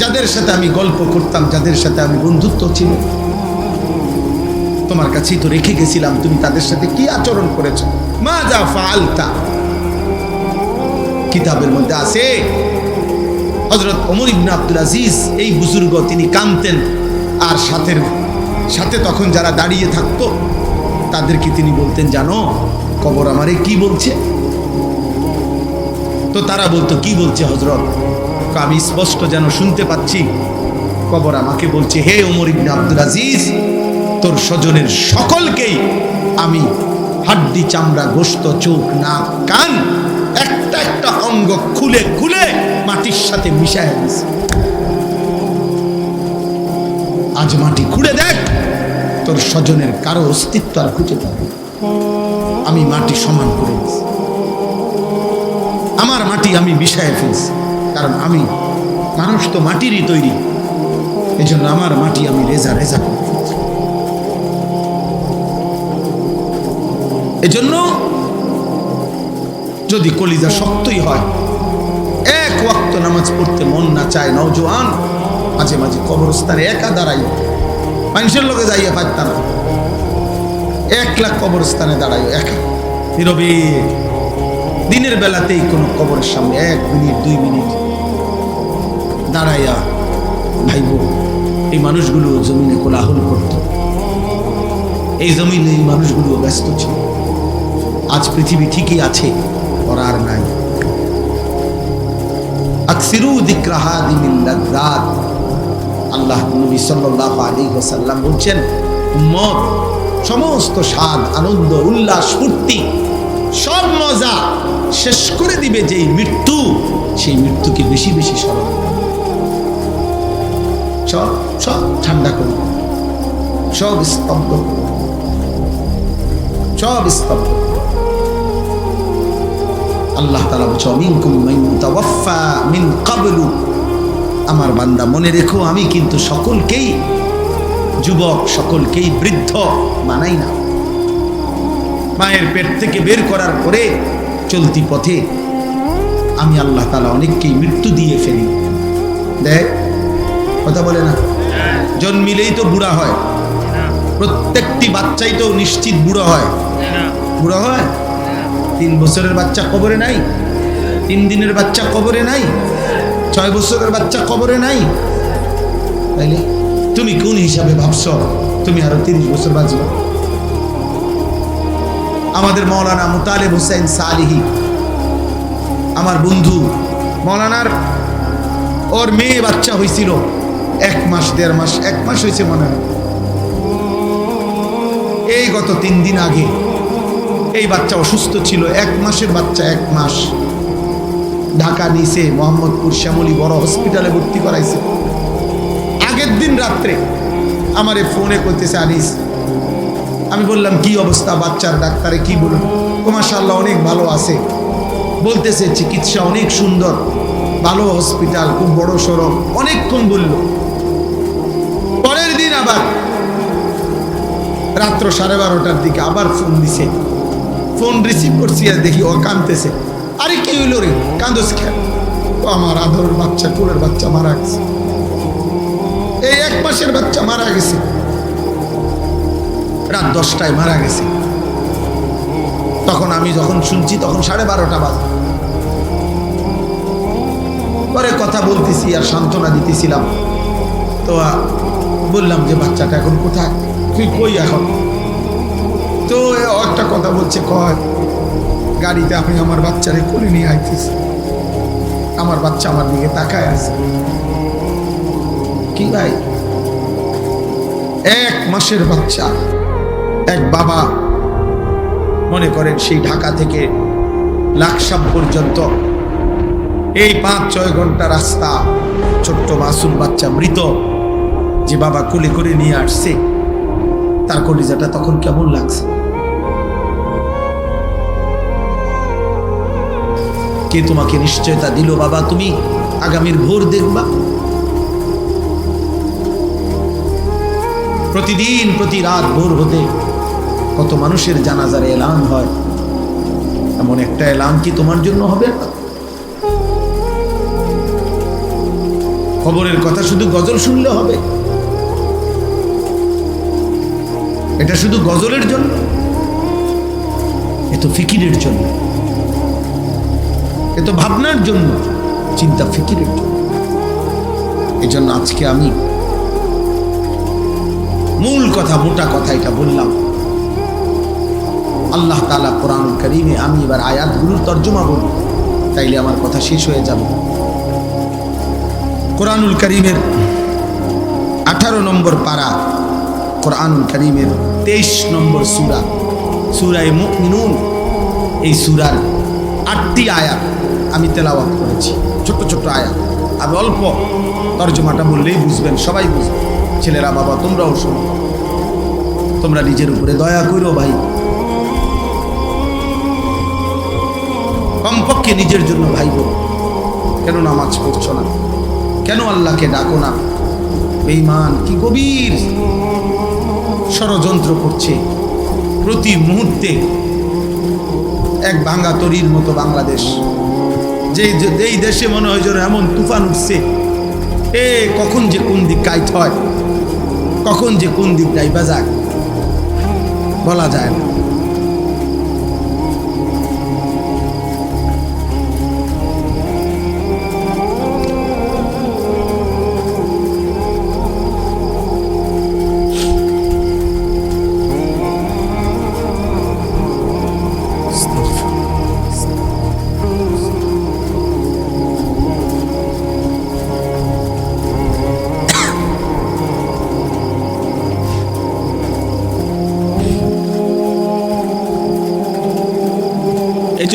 Speaker 1: যাদের সাথে আমি গল্প করতাম, যাদের সাথে আমি বন্ধুত্ব ছিল, তোমার কাছেই তো রেখে গেছিলাম, তুমি তাদের সাথে কি আচরণ করেছো। মাযা ফাআলতা, কিতাবের মধ্যে আছে। হযরত ওমর ইবনে আব্দুল আজিজ, এই বুজুর্গ, তিনি কাঁদতেন, আর সাথে তখন যারা দাঁড়িয়ে থাকতো তাদেরকে তিনি বলতেন, জানো কবর আমারে কি বলছে? তো তারা বলতো, কি বলছে হযরত? আমি স্পষ্ট যেন শুনতে পাচ্ছি, কবর আমাকে বলছে, হে ওমর ইবনে আব্দুল আজিজ, তোর স্বজনের সকলকেই আমি হাড্ডি, চামড়া, গোশত, চোখ, নাক, কান, একটা একটা অঙ্গ খুলে খুলে মাটির সাথে মিশায় দিয়েছি। আজ মাটি খুঁড়ে দেখ, তোর স্বজনের কারো অস্তিত্ব আর খুঁজে পাবে। আমি মাটি সমান করে দিয়েছি, আমার মাটি আমি মিশায় ফেলছি, কারণ আমি মানুষ তো মাটিরই তৈরি, এই জন্য আমার মাটি আমি রেজা রেজা করে ফেলছি। এজন্য যদি কলিজা শক্তই হয়, এক ওয়াক্ত নামাজ পড়তে মন না চায়, নওজোয়ান মাঝে মাঝে কবরস্থানে একা দাঁড়াই, মানুষের লোকে যাইয়া পারতাম না, একলা কবরস্থানে দাঁড়াই একা নীরবে, দিনের বেলাতেই কোনো কবরের সামনে 1 মিনিট 2 মিনিট দাঁড়াইয়া ভাইব, এই মানুষগুলো জমিনে কোলাহল করত, এই জমিনে এই মানুষগুলো ব্যস্ত ছিল। আজ পৃথিবী ঠিকই আছে, ওরা আর নাই। আকসিরু যিকরা হাদিমিল লাযযাত, আল্লাহ নবী সাল্লাল্লাহু আলাইহি ওয়াসাল্লাম বলছেন, উম্মত সমস্ত স্বাদ, আনন্দ, উল্লাস, ফুর্তি, সব মজা শেষ করে দিবে যেই মৃত্যু, সেই মৃত্যুকে বেশি বেশি স্মরণ করো। সব সব ঠান্ডা করো, সব স্তব্ধ করো, সব স্তব্ধ। আল্লাহ তাআলা বলছেন, মিনকুম মান ইউতাওয়াফা মিন ক্বাবলু, আমার বান্দা মনে রেখো আমি কিন্তু সকলকেই যুবক, সকলকেই বৃদ্ধ মানাই না। মায়ের পেট থেকে বের করার পরে চলতি পথে আমি আল্লাহ তাআলা অনেককেই মৃত্যু দিয়ে ফেলি। দেখ, কথা বলে না, জন্মিলেই তো বুড়া হয়, প্রত্যেকটি বাচ্চাই তো নিশ্চিত বুড়ো হয়। বুড়ো হয় 3 বছরের বাচ্চা কবরে নাই, 3 দিনের বাচ্চা কবরে নাই, 6 বছরের বাচ্চা কবরে নাই। তাইলে তুমি কোন হিসাবে ভাবছো তুমি আরো 30 বছর বাঁচবে? আমাদের মাওলানা মুতালেব হোসেন সালিহি, আমার বন্ধু, মাওলানার ওর মেয়ে বাচ্চা হয়েছিল 1 মাস 1.5 মাস, 1 মাস হয়েছে মনে হয়। এই গত 3 দিন আগে এই বাচ্চা অসুস্থ ছিল, 1 মাসের বাচ্চা, 1 মাস। ঢাকা নিচে মোহাম্মদপুর শ্যামলী বড় হসপিটালে ভর্তি করাইছে। আগের দিন রাত্রে আমারে ফোনে করতেছে, আনিস। আমি বললাম কি অবস্থা বাচ্চার? ডাক্তারে কি বলুন? ও মাশাআল্লাহ অনেক ভালো আছে, বলতেছে চিকিৎসা অনেক সুন্দর, ভালো হসপিটাল, খুব বড় সড়ো, অনেকক্ষণ বলল। পরের দিন আবার রাত্র 12:30টার দিকে আবার ফোন দিছে। ফোন রিসিভ করছি আর দেখি ও কাঁদতেছে। আরে কি হইল রে, কাঁদোস কেন? তো আমার আদরের বাচ্চা, কোলের বাচ্চা মারা গেছে, এই 1 মাসের বাচ্চা মারা গেছে, রাত 10টায় মারা গেছে। তখন আমি যখন শুনছি তখন 12:30টা বাজে। পরে কথা বলতেছি আর সান্ত্বনা দিতেছিলাম। তো বললাম যে বাচ্চাটা এখন কোথায়, তুই কই এখন? তো একটা কথা বলছে, কয় গাড়িতে আমি আমার বাচ্চারে কোলে নিয়ে আইতেছি, আমার বাচ্চা আমার দিকে তাকায় আছে। কি ভাই, 1 মাসের বাচ্চা, এক বাবা, মনে করেন সেই ঢাকা থেকে লাকসাম পর্যন্ত এই 5-6 ঘন্টা রাস্তা, ছোট্ট মাসুম বাচ্চা মৃত, যে বাবা কোলে করে নিয়ে আসছে, তার কলিজাটা তখন কেমন লাগছে? কে তোমাকে নিশ্চয়তা দিল বাবা তুমি আগামীর ভোর দেখবা? প্রতিদিন প্রতি রাত ভোর হতে কত মানুষের জানাজার এলান হয়, এমন একটা এলান কি তোমার জন্য হবে না? খবরের কথা শুধু গজল শুনলে হবে? এটা শুধু গজলের জন্য? এ তো ফিকিরের জন্য, এ তো ভাবনার জন্য, চিন্তা ফিকিরের জন্য। এই জন্য আজকে আমি মূল কথা, মোটা কথা এটা বললাম। আল্লাহ তাআলা কোরআনুল কারীমে, আমি এবার আয়াতগুলোর তর্জমা বলব, তাইলে আমার কথা শেষ হয়ে যাবে। কোরআনুল কারীমের 18 নম্বর পারা, কোরআনুল কারীমের 23 নম্বর সূরা, সূরা মুমিনুন। এই সূরার 8টি আয়াত আমি তেলাওয়াত করেছি, ছোট্ট ছোট্ট আয়াত। আমি অল্প তর্জমাটা বললেই বুঝবেন, সবাই বুঝবে। ছেলেরা, বাবা, তোমরাও শোনো, তোমরা নিজের উপরে দয়া করো ভাই, কমপক্ষে নিজের জন্য ভাই বলো। কেন নামাজ পড়ছো না? কেন আল্লাহকে ডাকো না? বেঈমান কি গভীর ষড়যন্ত্র করছে প্রতি মুহূর্তে। এক ভাঙা তরির মতো বাংলাদেশ, যেই দেশে মনে হয় যেন এমন তুফান উঠছে, কখন যে কোন দিক কাইট হয়, কখন যে কোন দিক ডাইবা যাক বলা যায় না।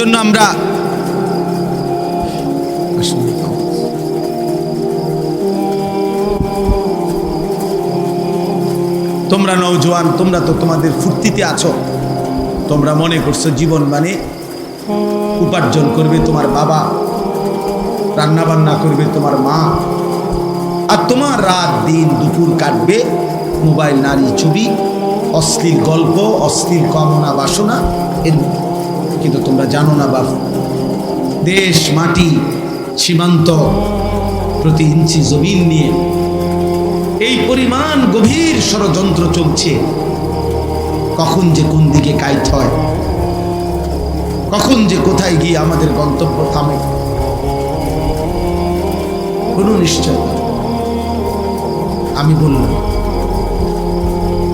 Speaker 1: এজন্য আমরা তোমরা নওজোয়ান, তোমরা তো তোমাদের ফুর্তিতে আছো। তোমরা মনে করছো জীবন মানে উপার্জন করবে তোমার বাবা, রান্না বান্না করবে তোমার মা, আর তোমার রাত দিন দুপুর কাটবে মোবাইল, নারী, চুরি, অশ্লীল গল্প, অশ্লীল কামনা বাসনা এর। কিন্তু তোমরা জানো না বাপ, দেশ মাটি সীমান্ত প্রতি ইঞ্চি জমিন নিয়ে এই পরিমাণ গভীর ষড়যন্ত্র চলছে। কখন যে কোন দিকে কাইত হয়, কখন যে কোথায় গিয়ে আমাদের গন্তব্য থামে, কোনো নিশ্চয়তা। আমি বললাম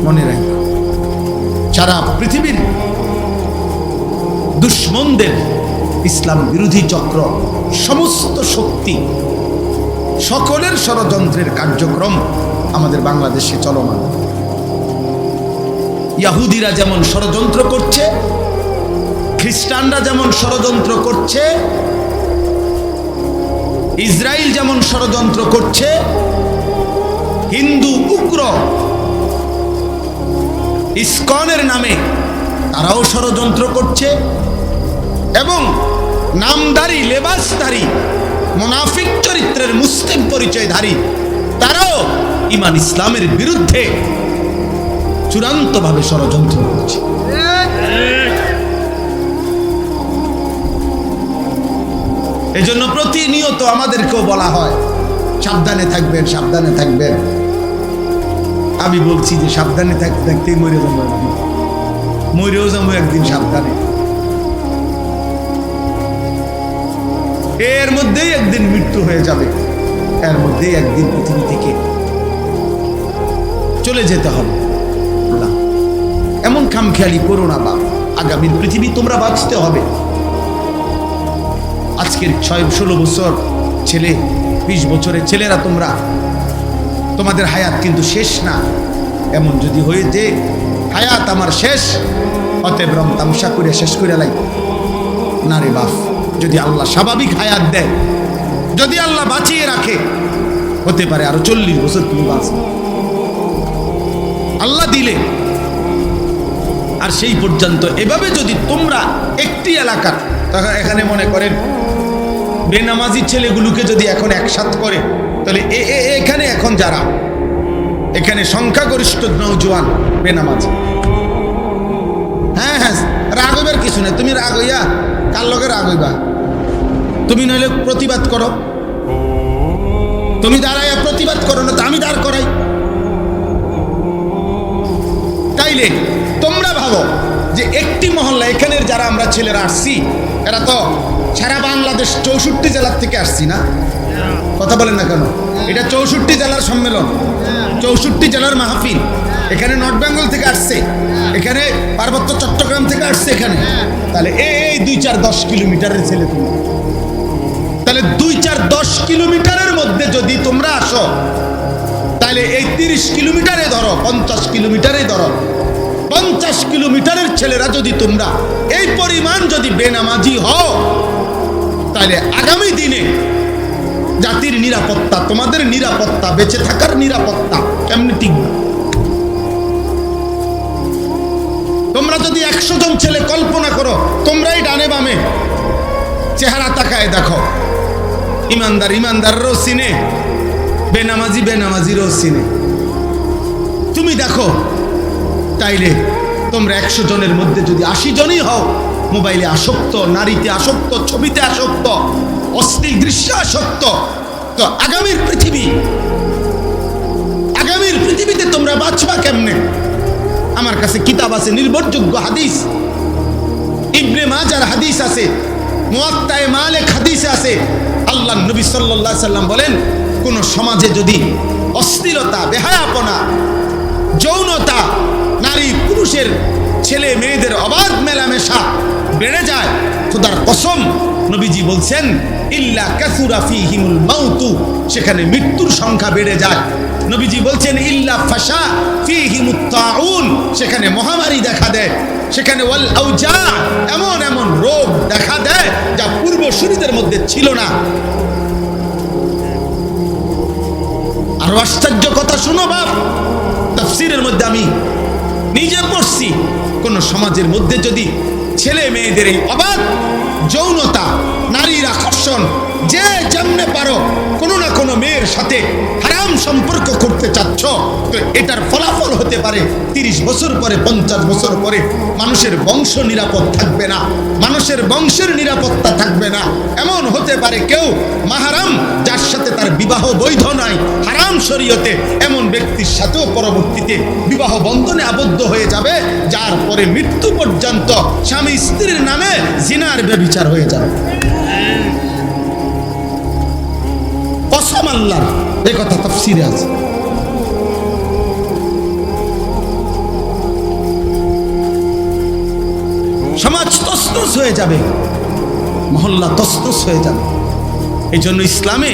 Speaker 1: মনে রাখবে, সারা পৃথিবীর দুশ্মনদের, ইসলাম বিরোধী চক্র, সমস্ত শক্তি, সকলের ষড়যন্ত্রের কার্যক্রম আমাদের বাংলাদেশে চলমান। ইহুদিরা যেমন ষড়যন্ত্র করছে, খ্রিস্টানরা যেমন ষড়যন্ত্র করছে, ইসরায়েল যেমন ষড়যন্ত্র করছে, হিন্দু উগ্র ইসকনের নামে তারাও ষড়যন্ত্র করছে, এবং নামধারী লেবাসধারী মুনাফিক চরিত্রের মুসলিম পরিচয়ধারী তারাও ঈমান ইসলামের বিরুদ্ধে চূড়ান্তভাবে ষড়যন্ত্র করছে। এজন্য প্রতিনিয়ত আমাদেরকেও বলা হয় সাবধানে থাকবেন, সাবধানে থাকবেন। আমি বলছি যে সাবধানে থাকতে থাকতেই মরে যাবো একদিন, মরেও যাবো একদিন সাবধানে। এর মধ্যেই একদিন মৃত্যু হয়ে যাবে, এর মধ্যেই একদিন পৃথিবী থেকে চলে যেতে হবে। এমন খামখেয়ালি করো না বা, আগামীর পৃথিবী তোমরা বাঁচতে হবে। আজকের 16 বছর ছেলে, 20 বছরের ছেলেরা তোমরা, তোমাদের হায়াত কিন্তু শেষ না। এমন যদি হয়ে যে হায়াত আমার শেষ, অতএব রং তামসা করে শেষ করে লাই না রে বাপ। যদি আল্লাহ স্বাভাবিক হায়াত দেয়, যদি আল্লাহ বাঁচিয়ে রাখে, হতে পারে আরো 40 বছর তুমি বাঁচবে আল্লাহ দিলে। আর সেই পর্যন্ত এভাবে যদি তোমরা একটি এলাকার, তখন এখানে মনে করেন বেনামাজি ছেলেগুলোকে যদি এখন একসাথ করে, তাহলে এখানে এখন যারা এখানে সংখ্যাগরিষ্ঠ নওজোয়ান বেনামাজি। হ্যাঁ হ্যাঁ, রাগ হইবার কিছু নেই। তুমি রাগ হইয়া কার লগে রাগ হইবা? তুমি নইলে প্রতিবাদ করো, তুমি দাঁড়াইয়া প্রতিবাদ করো, না তো আমি দাঁড় করাই। তাইলে তোমরা ভাবো যে একটি মহল্লা, এখানের যারা আমরা ছেলেরা আসছি, এরা তো সারা বাংলাদেশ 64 জেলার থেকে আসছি না? কথা বলেন না কেন? এটা 64 জেলার সম্মেলন, 64 জেলার মাহফিল। এখানে নর্থ বেঙ্গল থেকে আসছে, এখানে পার্বত্য চট্টগ্রাম থেকে আসছে এখানে। তাহলে এই 2-4-10 কিলোমিটারের ছেলে তুমি, তাহলে 2-4-10 কিলোমিটারের মধ্যে যদি তোমরা আসো, তাহলে এই 30 কিলোমিটারে ধরো, 50 কিলোমিটারে ধরো, 50 কিলোমিটারের ছেলেরা যদি তোমরা এই পরিমাণ যদি বেনামাজি হও, তাহলে আগামী দিনে জাতির নিরাপত্তা, তোমাদের নিরাপত্তা, বেঁচে থাকার নিরাপত্তা কেমনি টিকবে? তোমরা যদি 100 জন ছেলে কল্পনা করো, তোমরাই ডানে বামে চেহারা তাকায় দেখো, ইমানদার ইমানদারও চিনে, বেনামাজি বেনামাজিরও চিনে। তুমি দেখো, তাইলে তোমরা 100 জনের মধ্যে যদি 80 জনই হও মোবাইলে আসক্ত, নারীতে আসক্ত, ছবিতে আসক্ত, অশ্লীল দৃশ্যে আসক্ত, তো আগামীর পৃথিবীতে তোমরা বাঁচবা কেমনে? আমার কাছে কিতাব আছে, নির্ভরযোগ্য হাদিস, ইবনে মাজার হাদিস আছে, মুয়াত্তায়ে মালিক হাদিস আছে। আল্লাহ নবী সাল্লাল্লাহু আলাইহি সাল্লাম বলেন, কোন সমাজে যদি অশ্লীলতা, বেহায়াপনা, যৌনতা, নারী পুরুষের, ছেলে মেয়েদের অবাধ মেলামেশা বেড়ে যায়, খোদার কসম নবীজি বলছেন ইল্লা কাসুরা ফীহিমুল মাউতু, সেখানে মৃত্যুর সংখ্যা বেড়ে যায়। নবীজি বলছেন ইল্লা ফাশা ফীহিমুত তাউন, সেখানে মহামারী দেখা দেয়, সেখানে ওয়াল আউজা, এমন এমন রোগ দেখা দেয় যা পূর্বসূরীদের মধ্যে ছিল না। আর আশ্চর্য কথা শুনো বাপ, তাফসীরের মধ্যে আমি নিজে পড়ছি, কোন সমাজের মধ্যে যদি ছেলে মেয়েদের এই অবাধ যৌনতা, নারীর আকর্ষণ, যে যেমনে পারো কোনো না কোনো মেয়ের সাথে হারাম সম্পর্ক করতে চাচ্ছ, তো এটার ফলাফল হতে পারে 30 বছর পরে, 50 বছর পরে মানুষের বংশ নিরাপদ থাকবে না, মানুষের বংশের নিরাপত্তা থাকবে না। এমন হতে পারে কেউ মাহারাম, যার সাথে তার বিবাহ বৈধ নয়, হারাম শরীয়তে, এমন ব্যক্তির সাথেও পরবর্তীতে বিবাহ বন্ধনে আবদ্ধ হয়ে যাবে, যার পরে মৃত্যু পর্যন্ত স্বামী স্ত্রীর নামে জিনার ব্যভিচার হয়ে যাবে। কসম আল্লাহর, এই কথা তাফসীরে আছে। সমাজ তছনছ হয়ে যাবে, মহল্লা তছনছ হয়ে যাবে। এই জন্য ইসলামে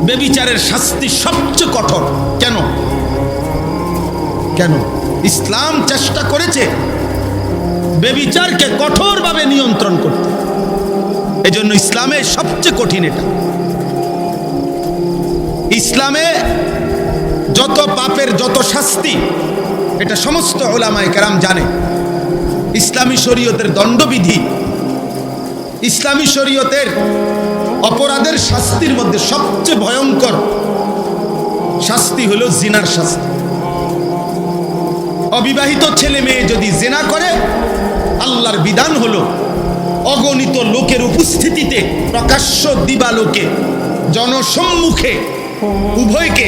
Speaker 1: ব্যভিচারের শাস্তি সবচেয়ে কঠোর। কেন? কেন? ইসলাম চেষ্টা করেছে ব্যভিচারকে কঠোরভাবে নিয়ন্ত্রণ করতে। এই জন্য ইসলামে সবচেয়ে কঠিন এটা। ইসলামে যত পাপের যত শাস্তি, এটা সমস্ত উলামায়ে কেরাম জানে। ইসলামী শরীয়তের দণ্ডবিধি, ইসলামী শরীয়তের অপরাধের শাস্তির মধ্যে সবচেয়ে ভয়ঙ্কর শাস্তি হলো জিনার শাস্তি। অবিবাহিত ছেলে মেয়ে যদি জিনা করে, আল্লাহর বিধান হলো অগণিত লোকের উপস্থিতিতে, প্রকাশ্য দিবালোকে, জনসম্মুখে উভয়কে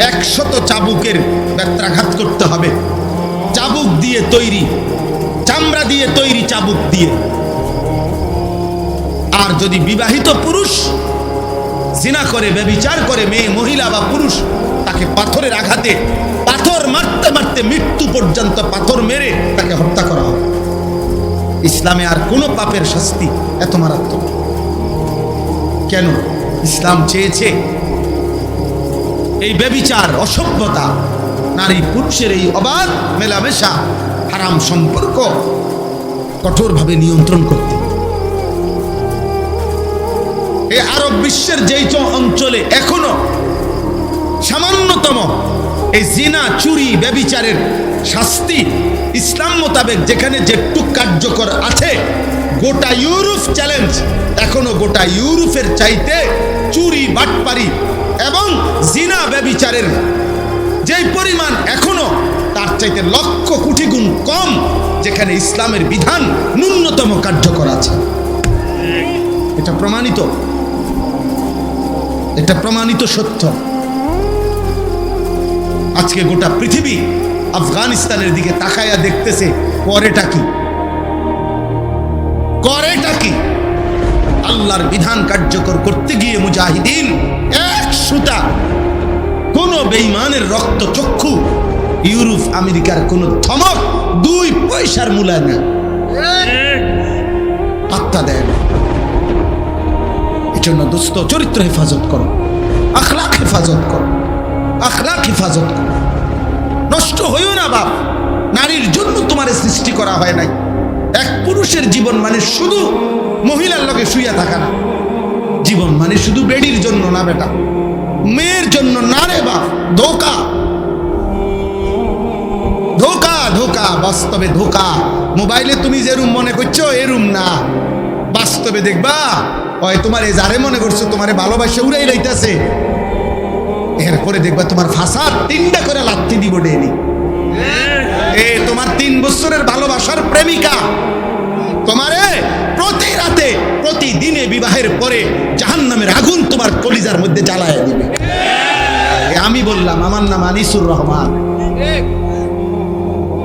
Speaker 1: 100 চাবুকের ব্যত্রাঘাত করতে হবে। চাবুক দিয়ে তৈরি, চামড়া দিয়ে তৈরি চাবুক দিয়ে। আর যদি বিবাহিত পুরুষ জিনা করে, ব্যভিচার করে, মেয়ে, মহিলা বা পুরুষ, তাকে পাথরের আঘাতে, পাথর মারতে মারতে মৃত্যু পর্যন্ত পাথর মেরে তাকে হত্যা করা হবে। ইসলামে আর কোনো পাপের শাস্তি এত মারাত্মক কেন? ইসলাম চেয়েছে এই ব্যভিচার, অসভ্যতা, নারী পুরুষের এই অবাধ মেলামেশা, হারাম সম্পর্ক কঠোরভাবে নিয়ন্ত্রণ করতে। এই আরব বিশ্বের যেই অঞ্চলে এখনো সামান্যতম এই জিনা, চুরি, ব্যভিচারের শাস্তি ইসলাম মোতাবেক যেখানে যেটুক কার্যকর আছে, গোটা ইউরোপ চ্যালেঞ্জ, এখনো গোটা ইউরোপের চাইতে চুরি, বাটপারি এবং জিনা, ব্যভিচারের যেই পরিমাণ এখনো, তার চাইতে লক্ষ কোটি গুণ কম যেখানে ইসলামের বিধান ন্যূনতম কার্যকর আছে। এটা প্রমাণিত, এটা প্রমাণিত সত্য। আজকে গোটা পৃথিবী আফগানিস্তানের দিকে তাকায়া দেখতেছে, করেটা কি, করেটা কি? আল্লাহর বিধান কার্যকর করতে গিয়ে মুজাহিদিন এক সুতা, কোন বেঈমানের রক্ত চক্ষু, ইউরোপ আমেরিকার কোন ধমক 2 পয়সার মূল্য না, পাত্তা দেয় না। এজন্য দোস্ত, চরিত্র হেফাজত করো, আখলাক হেফাজত করো, আখলাক হেফাজত করো। নষ্ট হইও না বাপ। নারীর জন্য তোমার সৃষ্টি করা হয় নাই। এক পুরুষের জীবন মানে শুধু মহিলার লগে শুইয়া থাকা না, জীবন মানে শুধু বেডির জন্য না বেটা, মেয়ের জন্য না রে বাপ। ধোকা, ধোকা, ধোকা, বাস্তবে ধোকা। মোবাইলে তুমি যে রুম মনে করছো এ রুম না, বাস্তবে দেখবা ওই তোমার এ যারে মনে করছো তোমারে ভালোবাসে উড়াই লাইতেছে, এরপরে দেখবা তোমার ফাঁসার 3টা করে লাথি দিব ডেলি। এ তোমার 3 বছরের ভালোবাসার প্রেমিকা তোমারে প্রতি রাতে, প্রতিদিনে বিবাহের পরে জাহান্নামের আগুন তোমার কলিজার মধ্যে জ্বালায় দিবে। আমি বললাম, আমার নাম আনিসুর রহমান।